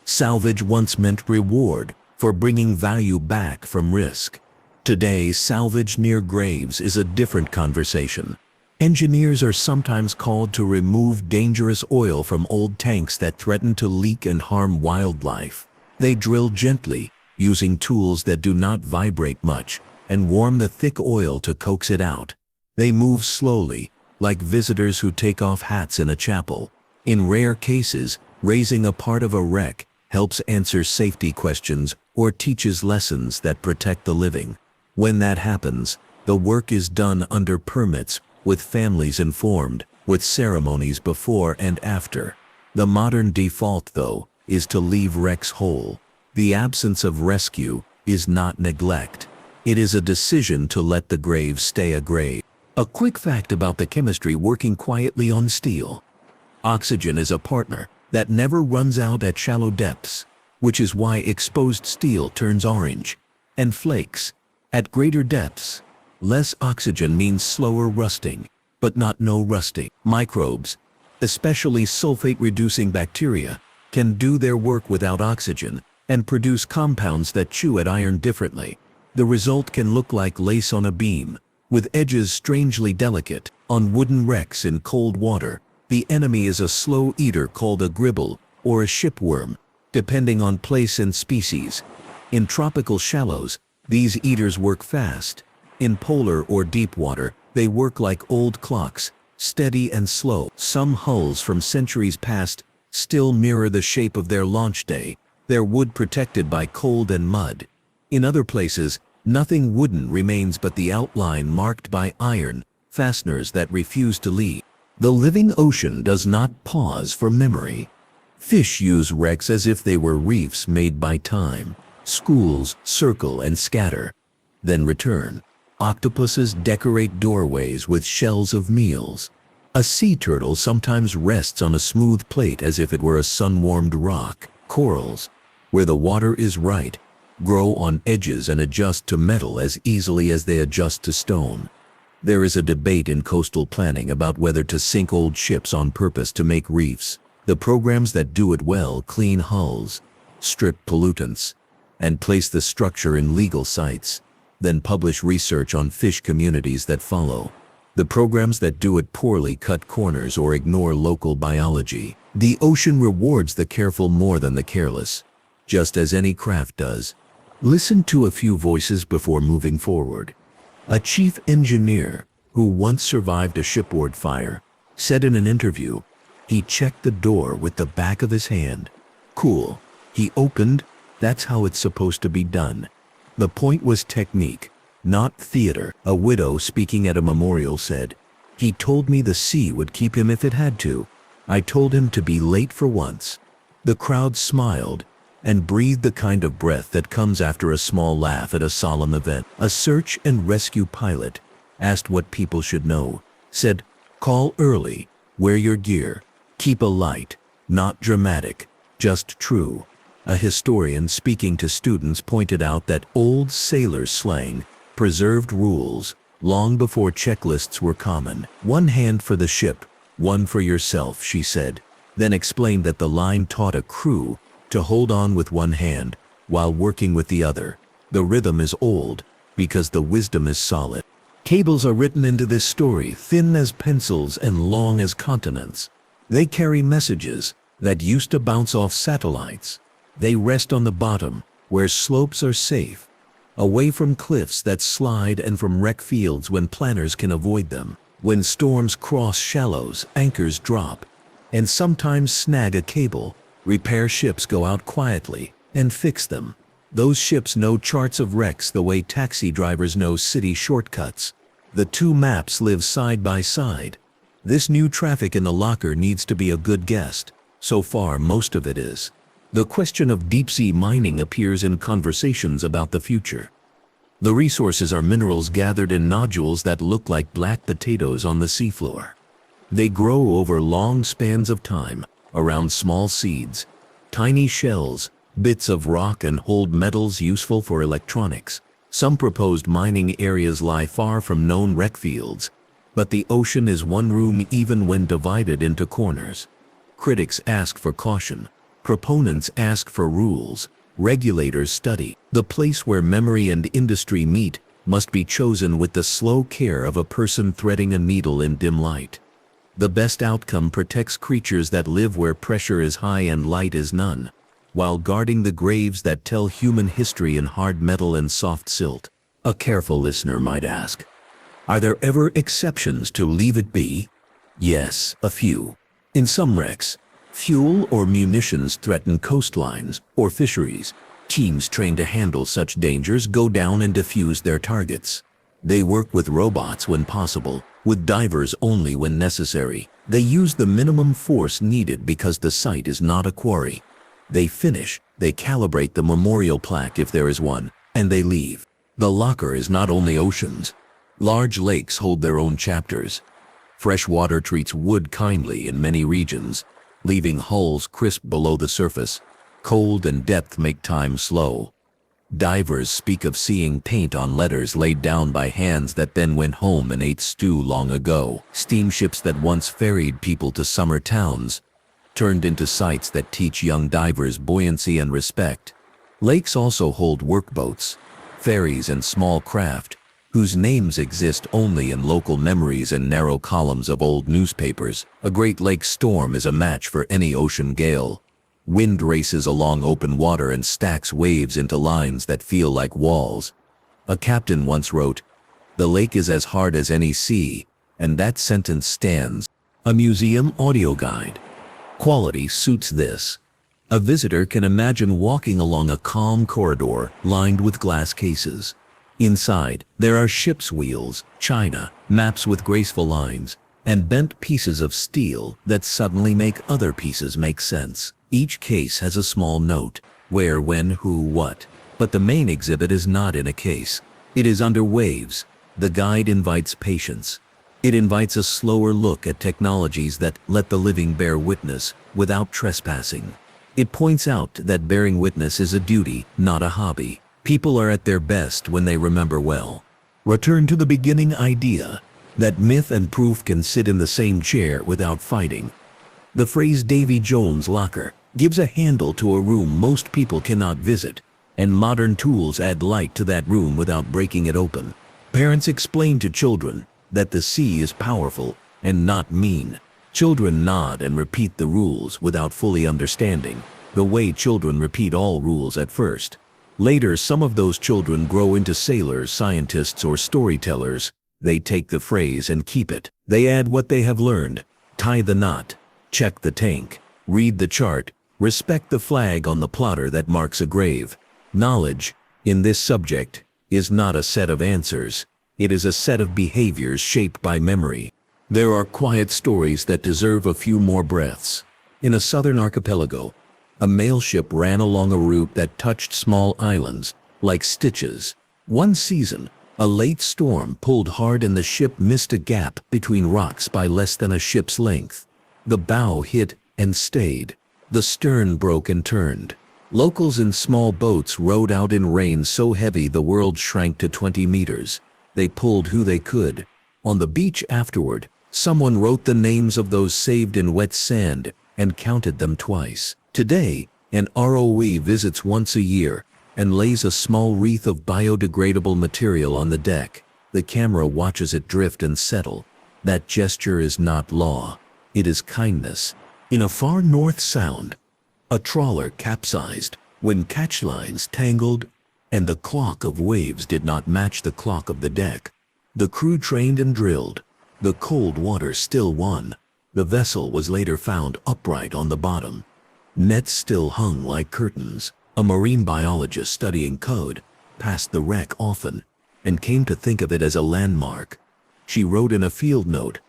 Salvage once meant reward for bringing value back from risk. Today, salvage near graves is a different conversation. Engineers are sometimes called to remove dangerous oil from old tanks that threaten to leak and harm wildlife. They drill gently, using tools that do not vibrate much, and warm the thick oil to coax it out. They move slowly, like visitors who take off hats in a chapel. In rare cases, raising a part of a wreck helps answer safety questions or teaches lessons that protect the living. When that happens, the work is done under permits, with families informed, with ceremonies before and after. The modern default, though, is to leave wrecks whole. The absence of rescue is not neglect. It is a decision to let the grave stay a grave. A quick fact about the chemistry working quietly on steel. Oxygen is a partner that never runs out at shallow depths, which is why exposed steel turns orange and flakes at greater depths. Less oxygen means slower rusting, but not no rusting. Microbes, especially sulfate-reducing bacteria, can do their work without oxygen and produce compounds that chew at iron differently. The result can look like lace on a beam, with edges strangely delicate. On wooden wrecks in cold water, the enemy is a slow eater called a gribble or a shipworm, depending on place and species. In tropical shallows, these eaters work fast. In polar or deep water, they work like old clocks, steady and slow. Some hulls from centuries past still mirror the shape of their launch day, their wood protected by cold and mud. In other places, nothing wooden remains but the outline marked by iron fasteners that refuse to leave. The living ocean does not pause for memory. Fish use wrecks as if they were reefs made by time. Schools circle and scatter, then return. Octopuses decorate doorways with shells of meals. A sea turtle sometimes rests on a smooth plate as if it were a sun-warmed rock. Corals, where the water is right, grow on edges and adjust to metal as easily as they adjust to stone. There is a debate in coastal planning about whether to sink old ships on purpose to make reefs. The programs that do it well clean hulls, strip pollutants, and place the structure in legal sites, then publish research on fish communities that follow. The programs that do it poorly cut corners or ignore local biology. The ocean rewards the careful more than the careless, just as any craft does. Listen to a few voices before moving forward. A chief engineer who once survived a shipboard fire said in an interview, he checked the door with the back of his hand. Cool. He opened. That's how it's supposed to be done. The point was technique, not theater. A widow speaking at a memorial said, he told me the sea would keep him if it had to. I told him to be late for once. The crowd smiled and breathed the kind of breath that comes after a small laugh at a solemn event. A search and rescue pilot, asked what people should know, said, call early, wear your gear, keep a light, Not dramatic, just true. A historian speaking to students pointed out that old sailor slang preserved rules long before checklists were common. "One hand for the ship, one for yourself," she said, then explained that the line taught a crew to hold on with one hand while working with the other. The rhythm is old because the wisdom is solid. Cables are written into this story, thin as pencils and long as continents. They carry messages that used to bounce off satellites. They rest on the bottom, where slopes are safe, away from cliffs that slide and from wreck fields when planners can avoid them. When storms cross shallows, anchors drop, and sometimes snag a cable. Repair ships go out quietly and fix them. Those ships know charts of wrecks the way taxi drivers know city shortcuts. The two maps live side by side. This new traffic in the locker needs to be a good guest. So far, most of it is. The question of deep-sea mining appears in conversations about the future. The resources are minerals gathered in nodules that look like black potatoes on the seafloor. They grow over long spans of time, around small seeds, tiny shells, bits of rock, and hold metals useful for electronics. Some proposed mining areas lie far from known wreck fields, but the ocean is one room even when divided into corners. Critics ask for caution. Proponents ask for rules. Regulators study. The place where memory and industry meet must be chosen with the slow care of a person threading a needle in dim light. The best outcome protects creatures that live where pressure is high and light is none, while guarding the graves that tell human history in hard metal and soft silt. A careful listener might ask, are there ever exceptions to leave it be? Yes, a few. In some wrecks, fuel or munitions threaten coastlines or fisheries. Teams trained to handle such dangers go down and defuse their targets. They work with robots when possible, with divers only when necessary. They use the minimum force needed because the site is not a quarry. They finish, they calibrate the memorial plaque if there is one, and they leave. The locker is not only oceans. Large lakes hold their own chapters. Fresh water treats wood kindly in many regions, leaving hulls crisp below the surface. Cold and depth make time slow. Divers speak of seeing paint on letters laid down by hands that then went home and ate stew long ago. Steamships that once ferried people to summer towns turned into sites that teach young divers buoyancy and respect. Lakes also hold workboats, ferries, and small craft, whose names exist only in local memories and narrow columns of old newspapers. A Great Lakes storm is a match for any ocean gale. Wind races along open water and stacks waves into lines that feel like walls. A captain once wrote, "The lake is as hard as any sea," and that sentence stands. A museum audio guide. Quality suits this. A visitor can imagine walking along a calm corridor lined with glass cases. Inside, there are ship's wheels, china, maps with graceful lines, and bent pieces of steel that suddenly make other pieces make sense. Each case has a small note: where, when, who, what. But the main exhibit is not in a case. It is under waves. The guide invites patience. It invites a slower look at technologies that let the living bear witness without trespassing. It points out that bearing witness is a duty, not a hobby. People are at their best when they remember well. Return to the beginning idea that myth and proof can sit in the same chair without fighting. The phrase Davy Jones' locker gives a handle to a room most people cannot visit, and modern tools add light to that room without breaking it open. Parents explain to children that the sea is powerful and not mean. Children nod and repeat the rules without fully understanding, the way children repeat all rules at first. Later, some of those children grow into sailors, scientists, or storytellers. They take the phrase and keep it. They add what they have learned: tie the knot, check the tank, read the chart, respect the flag on the plotter that marks a grave. Knowledge, in this subject, is not a set of answers. It is a set of behaviors shaped by memory. There are quiet stories that deserve a few more breaths. In a southern archipelago, a mail ship ran along a route that touched small islands, like stitches. One season, a late storm pulled hard and the ship missed a gap between rocks by less than a ship's length. The bow hit and stayed. The stern broke and turned. Locals in small boats rowed out in rain so heavy the world shrank to 20 meters. They pulled who they could. On the beach afterward, someone wrote the names of those saved in wet sand and counted them twice. Today, an ROV visits once a year and lays a small wreath of biodegradable material on the deck. The camera watches it drift and settle. That gesture is not law. It is kindness. In a far north sound, a trawler capsized when catch lines tangled and the clock of waves did not match the clock of the deck. The crew trained and drilled. The cold water still won. The vessel was later found upright on the bottom. Nets still hung like curtains. A marine biologist studying code passed the wreck often and came to think of it as a landmark. She wrote in a field note,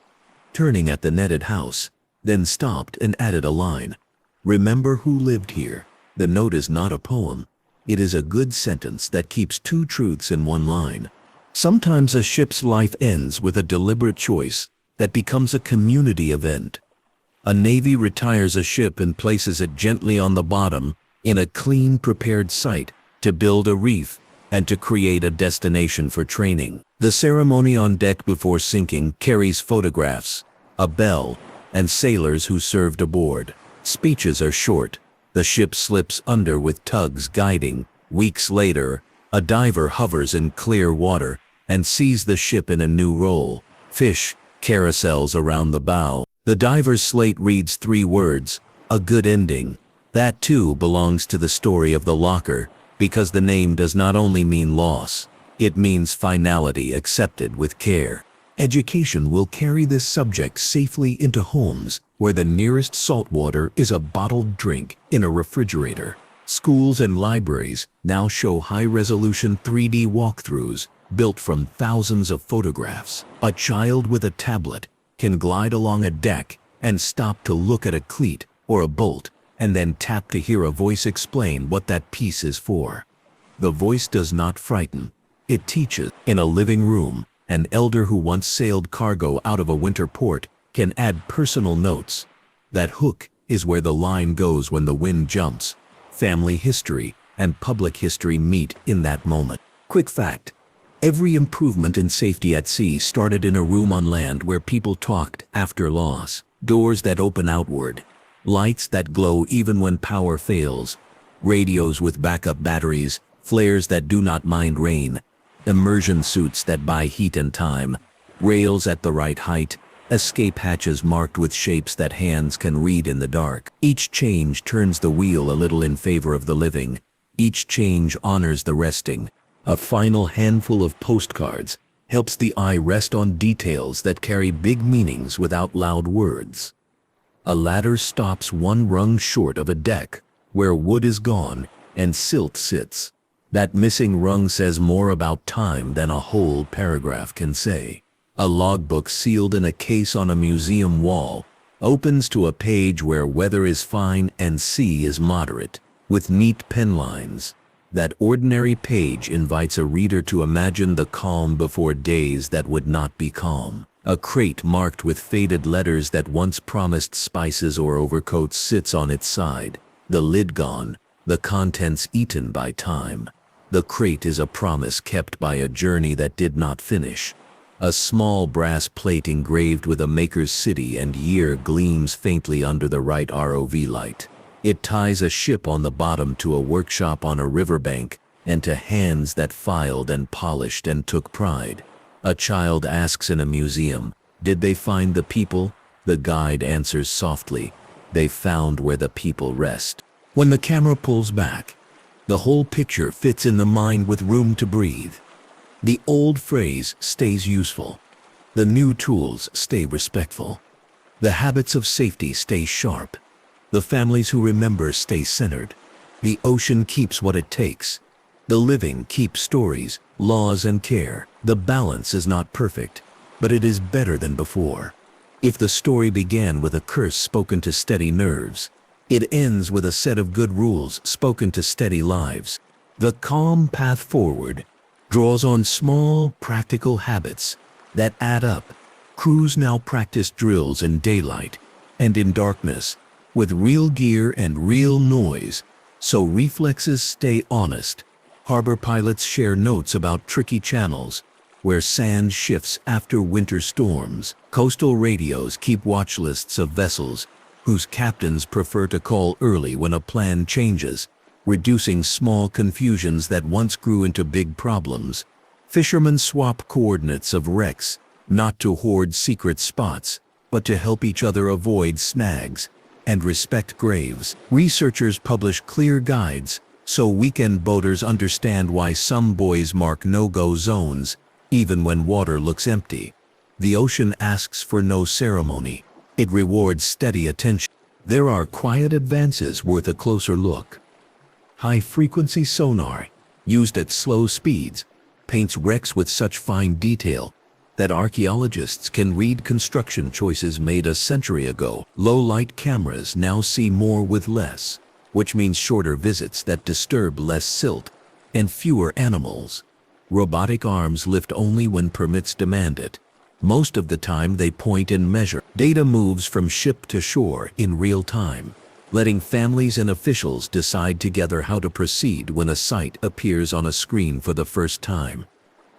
turning at the netted house, then stopped and added a line. Remember who lived here. The note is not a poem. It is a good sentence that keeps two truths in one line. Sometimes a ship's life ends with a deliberate choice that becomes a community event. A navy retires a ship and places it gently on the bottom in a clean, prepared site to build a reef and to create a destination for training. The ceremony on deck before sinking carries photographs, a bell, and sailors who served aboard. Speeches are short. The ship slips under with tugs guiding. Weeks later, a diver hovers in clear water and sees the ship in a new role. Fish carousels around the bow. The diver's slate reads 3 words, a good ending. That too belongs to the story of the locker, because the name does not only mean loss, it means finality accepted with care. Education will carry this subject safely into homes where the nearest saltwater is a bottled drink in a refrigerator. Schools and libraries now show high-resolution 3D walkthroughs built from thousands of photographs. A child with a tablet can glide along a deck and stop to look at a cleat or a bolt, and then tap to hear a voice explain what that piece is for. The voice does not frighten. It teaches. In a living room, an elder who once sailed cargo out of a winter port can add personal notes. That hook is where the line goes when the wind jumps. Family history and public history meet in that moment. Quick fact: every improvement in safety at sea started in a room on land where people talked after loss. Doors that open outward, lights that glow even when power fails, radios with backup batteries, flares that do not mind rain, immersion suits that buy heat and time, rails at the right height, escape hatches marked with shapes that hands can read in the dark. Each change turns the wheel a little in favor of the living. Each change honors the resting. A final handful of postcards helps the eye rest on details that carry big meanings without loud words. A ladder stops one rung short of a deck where wood is gone and silt sits. That missing rung says more about time than a whole paragraph can say. A logbook sealed in a case on a museum wall opens to a page where weather is fine and sea is moderate, with neat pen lines. That ordinary page invites a reader to imagine the calm before days that would not be calm. A crate marked with faded letters that once promised spices or overcoats sits on its side, the lid gone, the contents eaten by time. The crate is a promise kept by a journey that did not finish. A small brass plate engraved with a maker's city and year gleams faintly under the right ROV light. It ties a ship on the bottom to a workshop on a riverbank and to hands that filed and polished and took pride. A child asks in a museum, "Did they find the people?" The guide answers softly, "They found where the people rest." When the camera pulls back, the whole picture fits in the mind with room to breathe. The old phrase stays useful. The new tools stay respectful. The habits of safety stay sharp. The families who remember stay centered. The ocean keeps what it takes. The living keep stories, laws, and care. The balance is not perfect, but it is better than before. If the story began with a curse spoken to steady nerves, it ends with a set of good rules spoken to steady lives. The calm path forward draws on small, practical habits that add up. Crews now practice drills in daylight and in darkness, with real gear and real noise, so reflexes stay honest. Harbor pilots share notes about tricky channels, where sand shifts after winter storms. Coastal radios keep watch lists of vessels, whose captains prefer to call early when a plan changes, reducing small confusions that once grew into big problems. Fishermen swap coordinates of wrecks, not to hoard secret spots, but to help each other avoid snags and respect graves. Researchers publish clear guides, so weekend boaters understand why some buoys mark no-go zones, even when water looks empty. The ocean asks for no ceremony. It rewards steady attention. There are quiet advances worth a closer look. High-frequency sonar, used at slow speeds, paints wrecks with such fine detail that archaeologists can read construction choices made a century ago. Low-light cameras now see more with less, which means shorter visits that disturb less silt and fewer animals. Robotic arms lift only when permits demand it. Most of the time they point and measure. Data moves from ship to shore in real time, letting families and officials decide together how to proceed when a site appears on a screen for the first time.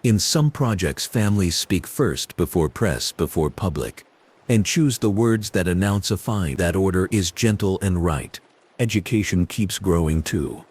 In some projects, families speak first before press, before public, and choose the words that announce a find. That order is gentle and right. Education keeps growing too.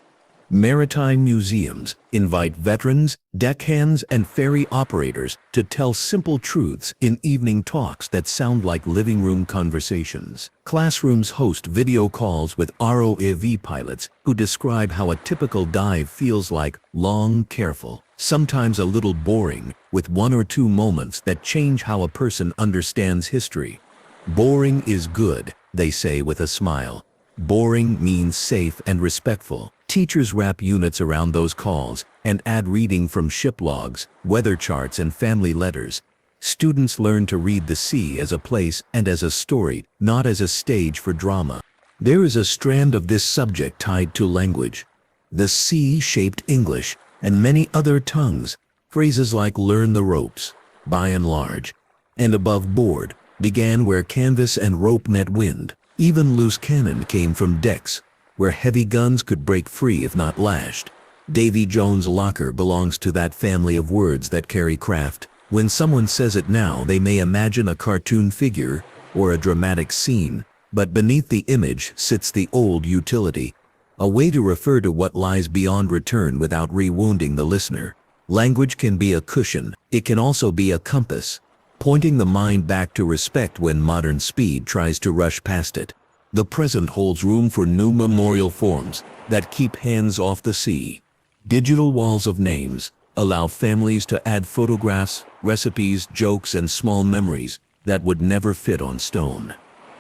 Maritime museums invite veterans, deckhands, and ferry operators to tell simple truths in evening talks that sound like living room conversations. Classrooms host video calls with ROV pilots who describe how a typical dive feels like: long, careful, sometimes a little boring, with one or two moments that change how a person understands history. Boring is good, they say with a smile. Boring means safe and respectful. Teachers wrap units around those calls and add reading from ship logs, weather charts, and family letters. Students learn to read the sea as a place and as a story, not as a stage for drama. There is a strand of this subject tied to language. The sea shaped English and many other tongues. Phrases like "learn the ropes," "by and large," and "above board" began where canvas and rope met wind. Even loose cannon came from decks, where heavy guns could break free if not lashed. Davy Jones' locker belongs to that family of words that carry craft. When someone says it now, they may imagine a cartoon figure or a dramatic scene, but beneath the image sits the old utility, a way to refer to what lies beyond return without re-wounding the listener. Language can be a cushion. It can also be a compass, pointing the mind back to respect when modern speed tries to rush past it. The present holds room for new memorial forms that keep hands off the sea. Digital walls of names allow families to add photographs, recipes, jokes, and small memories that would never fit on stone.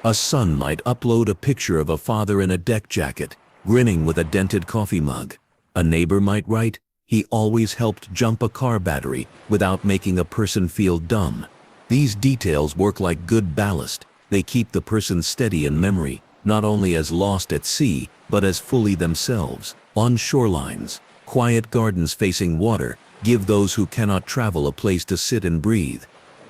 A son might upload a picture of a father in a deck jacket, grinning with a dented coffee mug. A neighbor might write, "He always helped jump a car battery without making a person feel dumb." These details work like good ballast. They keep the person steady in memory, not only as lost at sea, but as fully themselves. On shorelines, quiet gardens facing water give those who cannot travel a place to sit and breathe.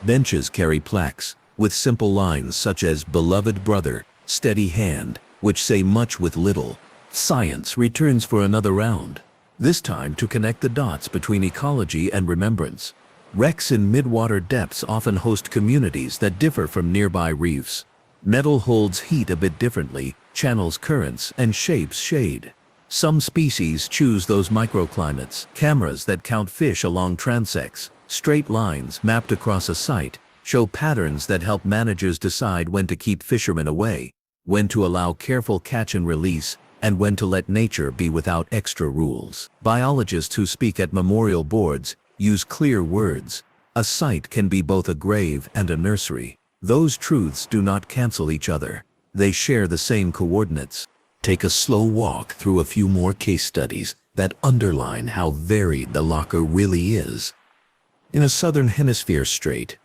Benches carry plaques with simple lines such as "beloved brother," "steady hand," which say much with little. Science returns for another round, this time to connect the dots between ecology and remembrance. Wrecks in midwater depths often host communities that differ from nearby reefs. Metal holds heat a bit differently, channels currents, and shapes shade. Some species choose those microclimates. Cameras that count fish along transects, straight lines mapped across a site, show patterns that help managers decide when to keep fishermen away, when to allow careful catch and release, and when to let nature be without extra rules. Biologists who speak at memorial boards use clear words. A site can be both a grave and a nursery. Those truths do not cancel each other. They share the same coordinates. Take a slow walk through a few more case studies that underline how varied the locker really is. In a southern hemisphere strait,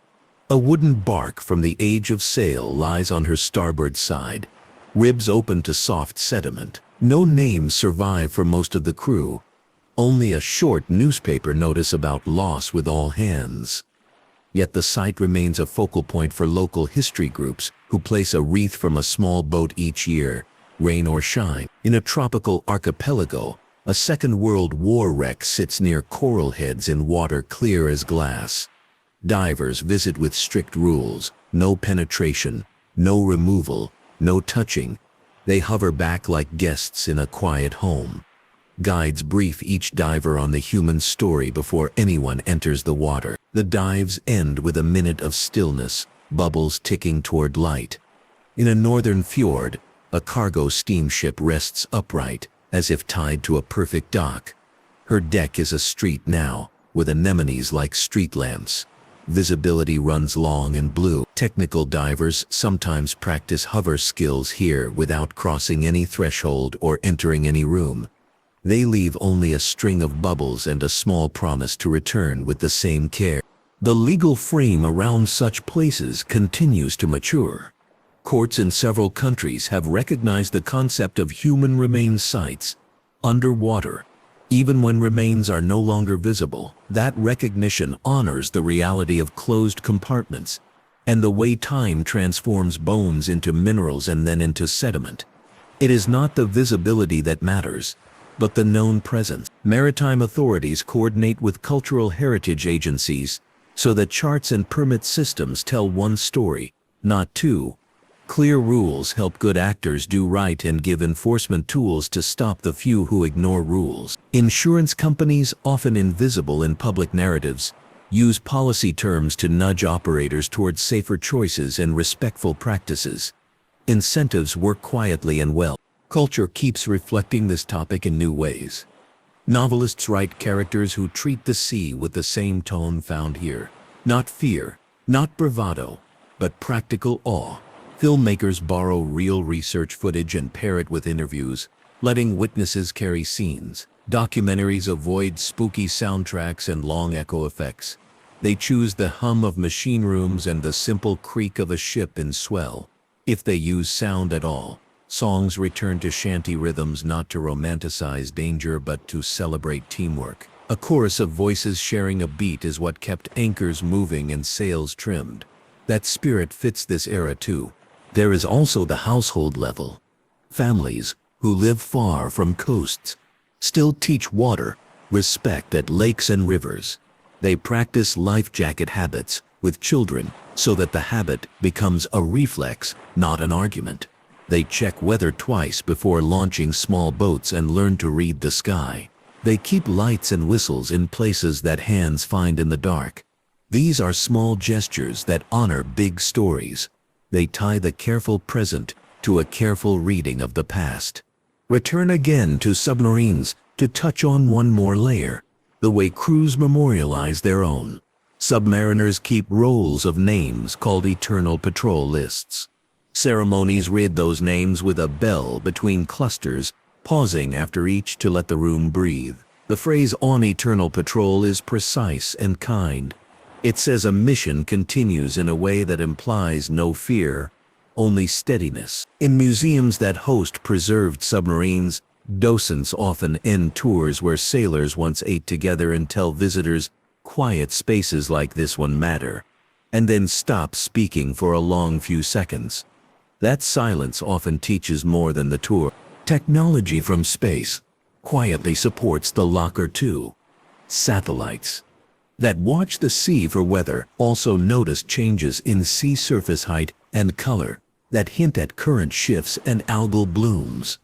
a wooden bark from the age of sail lies on her starboard side, ribs open to soft sediment. No names survive for most of the crew. Only a short newspaper notice about loss with all hands. Yet the site remains a focal point for local history groups who place a wreath from a small boat each year, rain or shine. In a tropical archipelago, a Second World War wreck sits near coral heads in water clear as glass. Divers visit with strict rules: no penetration, no removal, no touching. They hover back like guests in a quiet home. Guides brief each diver on the human story before anyone enters the water. The dives end with a minute of stillness, bubbles ticking toward light. In a northern fjord, a cargo steamship rests upright, as if tied to a perfect dock. Her deck is a street now, with anemones like street lamps. Visibility runs long and blue. Technical divers sometimes practice hover skills here without crossing any threshold or entering any room. They leave only a string of bubbles and a small promise to return with the same care. The legal frame around such places continues to mature. Courts in several countries have recognized the concept of human remains sites underwater, even when remains are no longer visible. That recognition honors the reality of closed compartments and the way time transforms bones into minerals and then into sediment. It is not the visibility that matters, but the known presence. Maritime authorities coordinate with cultural heritage agencies so that charts and permit systems tell one story, not two. Clear rules help good actors do right and give enforcement tools to stop the few who ignore rules. Insurance companies, often invisible in public narratives, use policy terms to nudge operators towards safer choices and respectful practices. Incentives work quietly and well. Culture keeps reflecting this topic in new ways. Novelists write characters who treat the sea with the same tone found here. Not fear, not bravado, but practical awe. Filmmakers borrow real research footage and pair it with interviews, letting witnesses carry scenes. Documentaries avoid spooky soundtracks and long echo effects. They choose the hum of machine rooms and the simple creak of a ship in swell. If they use sound at all, songs return to shanty rhythms, not to romanticize danger but to celebrate teamwork. A chorus of voices sharing a beat is what kept anchors moving and sails trimmed. That spirit fits this era too. There is also the household level. Families who live far from coasts still teach water respect at lakes and rivers. They practice life jacket habits with children so that the habit becomes a reflex, not an argument. They check weather twice before launching small boats and learn to read the sky. They keep lights and whistles in places that hands find in the dark. These are small gestures that honor big stories. They tie the careful present to a careful reading of the past. Return again to submarines to touch on one more layer: the way crews memorialize their own. Submariners keep rolls of names called eternal patrol lists. Ceremonies read those names with a bell between clusters, pausing after each to let the room breathe. The phrase "on eternal patrol" is precise and kind. It says a mission continues in a way that implies no fear, only steadiness. In museums that host preserved submarines, docents often end tours where sailors once ate together and tell visitors, quiet spaces like this one matter, and then stop speaking for a long few seconds. That silence often teaches more than the tour. Technology from space quietly supports the locker too. Satellites that watch the sea for weather also notice changes in sea surface height and color that hint at current shifts and algal blooms.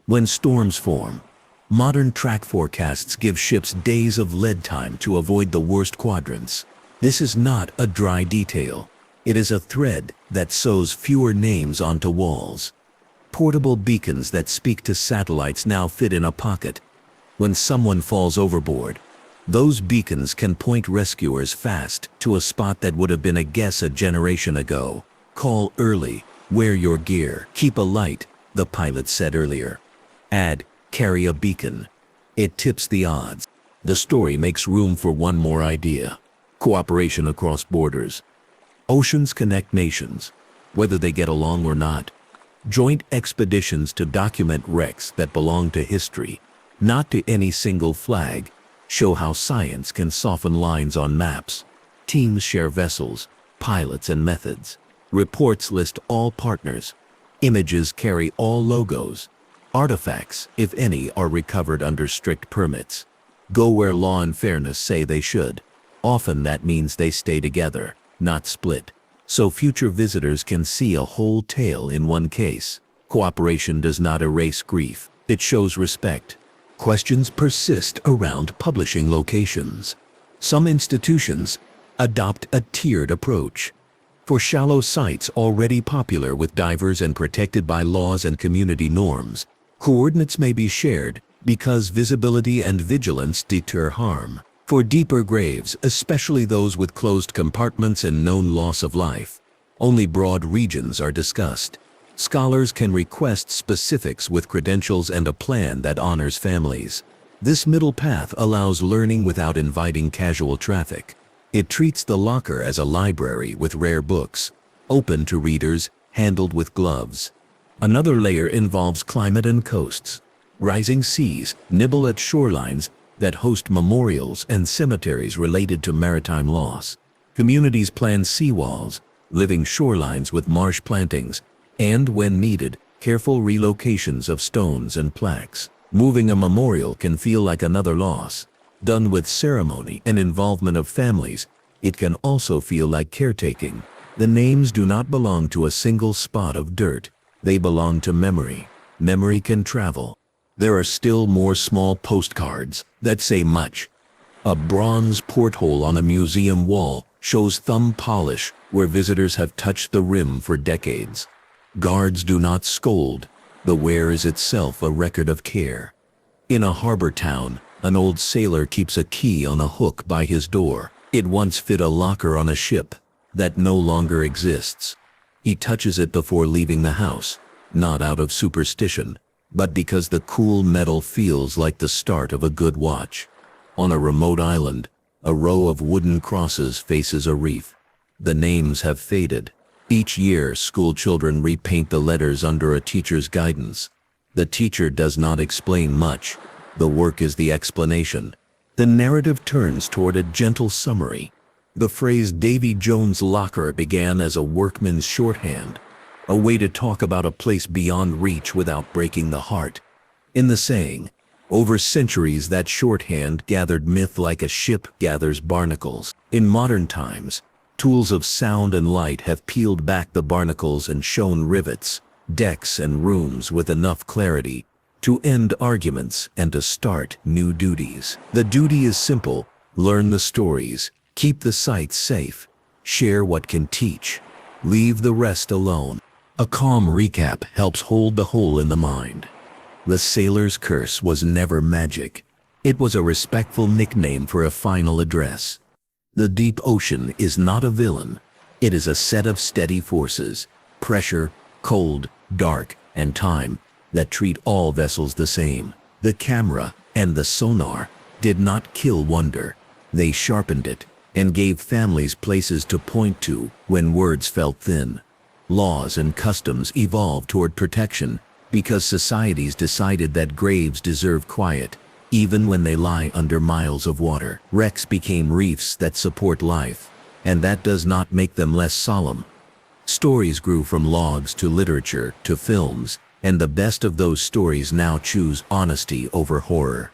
When storms form, modern track forecasts give ships days of lead time to avoid the worst quadrants. This is not a dry detail. It is a thread that sews fewer names onto walls. Portable beacons that speak to satellites now fit in a pocket. When someone falls overboard, those beacons can point rescuers fast to a spot that would have been a guess a generation ago. Call early, wear your gear, keep a light, the pilot said earlier. Add, carry a beacon. It tips the odds. The story makes room for one more idea: cooperation across borders. Oceans connect nations, whether they get along or not. Joint expeditions to document wrecks that belong to history, not to any single flag, show how science can soften lines on maps. Teams share vessels, pilots, and methods. Reports list all partners. Images carry all logos. Artifacts, if any, are recovered under strict permits. Go where law and fairness say they should. Often that means they stay together, not split. So future visitors can see a whole tale in one case. Cooperation does not erase grief. It shows respect. Questions persist around publishing locations. Some institutions adopt a tiered approach. For shallow sites already popular with divers and protected by laws and community norms, coordinates may be shared because visibility and vigilance deter harm. For deeper graves, especially those with closed compartments and known loss of life, only broad regions are discussed. Scholars can request specifics with credentials and a plan that honors families. This middle path allows learning without inviting casual traffic. It treats the locker as a library with rare books, open to readers, handled with gloves. Another layer involves climate and coasts. Rising seas nibble at shorelines that host memorials and cemeteries related to maritime loss. Communities plan seawalls, living shorelines with marsh plantings, and, when needed, careful relocations of stones and plaques. Moving a memorial can feel like another loss. Done with ceremony and involvement of families, it can also feel like caretaking. The names do not belong to a single spot of dirt. They belong to memory. Memory can travel. There are still more small postcards that say much. A bronze porthole on a museum wall shows thumb polish where visitors have touched the rim for decades. Guards do not scold. The wear is itself a record of care. In a harbor town, an old sailor keeps a key on a hook by his door. It once fit a locker on a ship that no longer exists. He touches it before leaving the house, not out of superstition, but because the cool metal feels like the start of a good watch. On a remote island, a row of wooden crosses faces a reef. The names have faded. Each year, school children repaint the letters under a teacher's guidance. The teacher does not explain much. The work is the explanation. The narrative turns toward a gentle summary. The phrase Davy Jones' locker began as a workman's shorthand, a way to talk about a place beyond reach without breaking the heart. In the saying, over centuries that shorthand gathered myth like a ship gathers barnacles. In modern times, tools of sound and light have peeled back the barnacles and shown rivets, decks, and rooms with enough clarity to end arguments and to start new duties. The duty is simple: learn the stories, keep the sites safe, share what can teach, leave the rest alone. A calm recap helps hold the whole in the mind. The sailor's curse was never magic. It was a respectful nickname for a final address. The deep ocean is not a villain. It is a set of steady forces, pressure, cold, dark, and time, that treat all vessels the same. The camera and the sonar did not kill wonder. They sharpened it and gave families places to point to when words felt thin. Laws and customs evolved toward protection because societies decided that graves deserve quiet, even when they lie under miles of water. Wrecks became reefs that support life, and that does not make them less solemn. Stories grew from logs to literature to films, and the best of those stories now choose honesty over horror.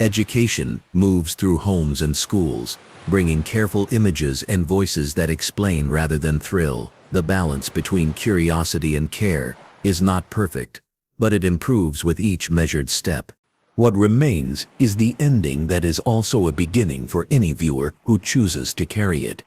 Education moves through homes and schools, bringing careful images and voices that explain rather than thrill. The balance between curiosity and care is not perfect, but it improves with each measured step. What remains is the ending that is also a beginning for any viewer who chooses to carry it.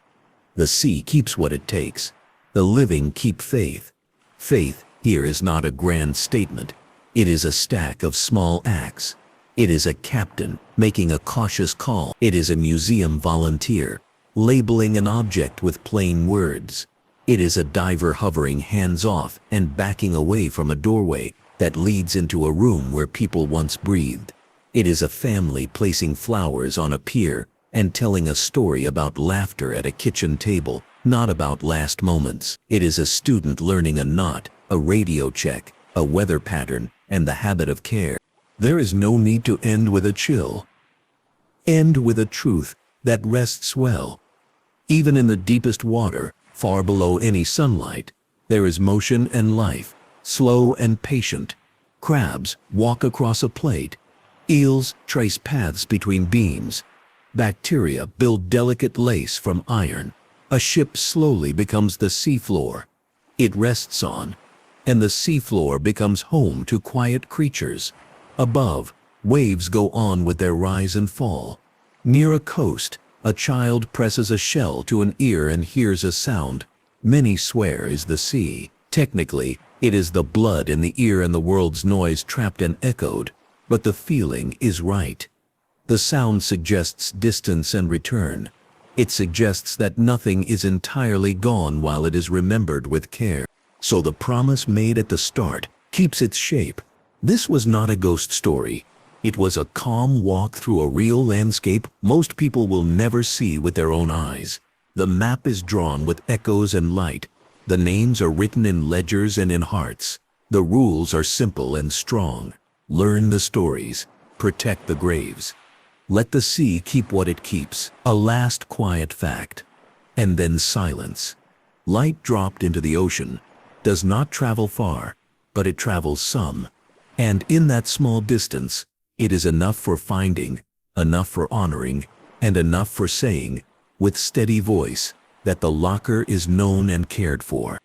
The sea keeps what it takes. The living keep faith. Faith here is not a grand statement. It is a stack of small acts. It is a captain making a cautious call. It is a museum volunteer labeling an object with plain words. It is a diver hovering hands off and backing away from a doorway that leads into a room where people once breathed. It is a family placing flowers on a pier and telling a story about laughter at a kitchen table, not about last moments. It is a student learning a knot, a radio check, a weather pattern, and the habit of care. There is no need to end with a chill. End with a truth that rests well. Even in the deepest water, far below any sunlight, there is motion and life, slow and patient. Crabs walk across a plate. Eels trace paths between beams. Bacteria build delicate lace from iron. A ship slowly becomes the seafloor it rests on, and the seafloor becomes home to quiet creatures. Above, waves go on with their rise and fall. Near a coast, a child presses a shell to an ear and hears a sound many swear is the sea. Technically, it is the blood in the ear and the world's noise trapped and echoed, but the feeling is right. The sound suggests distance and return. It suggests that nothing is entirely gone while it is remembered with care. So the promise made at the start keeps its shape. This was not a ghost story. It was a calm walk through a real landscape most people will never see with their own eyes. The map is drawn with echoes and light. The names are written in ledgers and in hearts. The rules are simple and strong. Learn the stories. Protect the graves. Let the sea keep what it keeps. A last quiet fact. And then silence. Light dropped into the ocean does not travel far, but it travels some. And in that small distance, it is enough for finding, enough for honoring, and enough for saying, with steady voice, that the locker is known and cared for.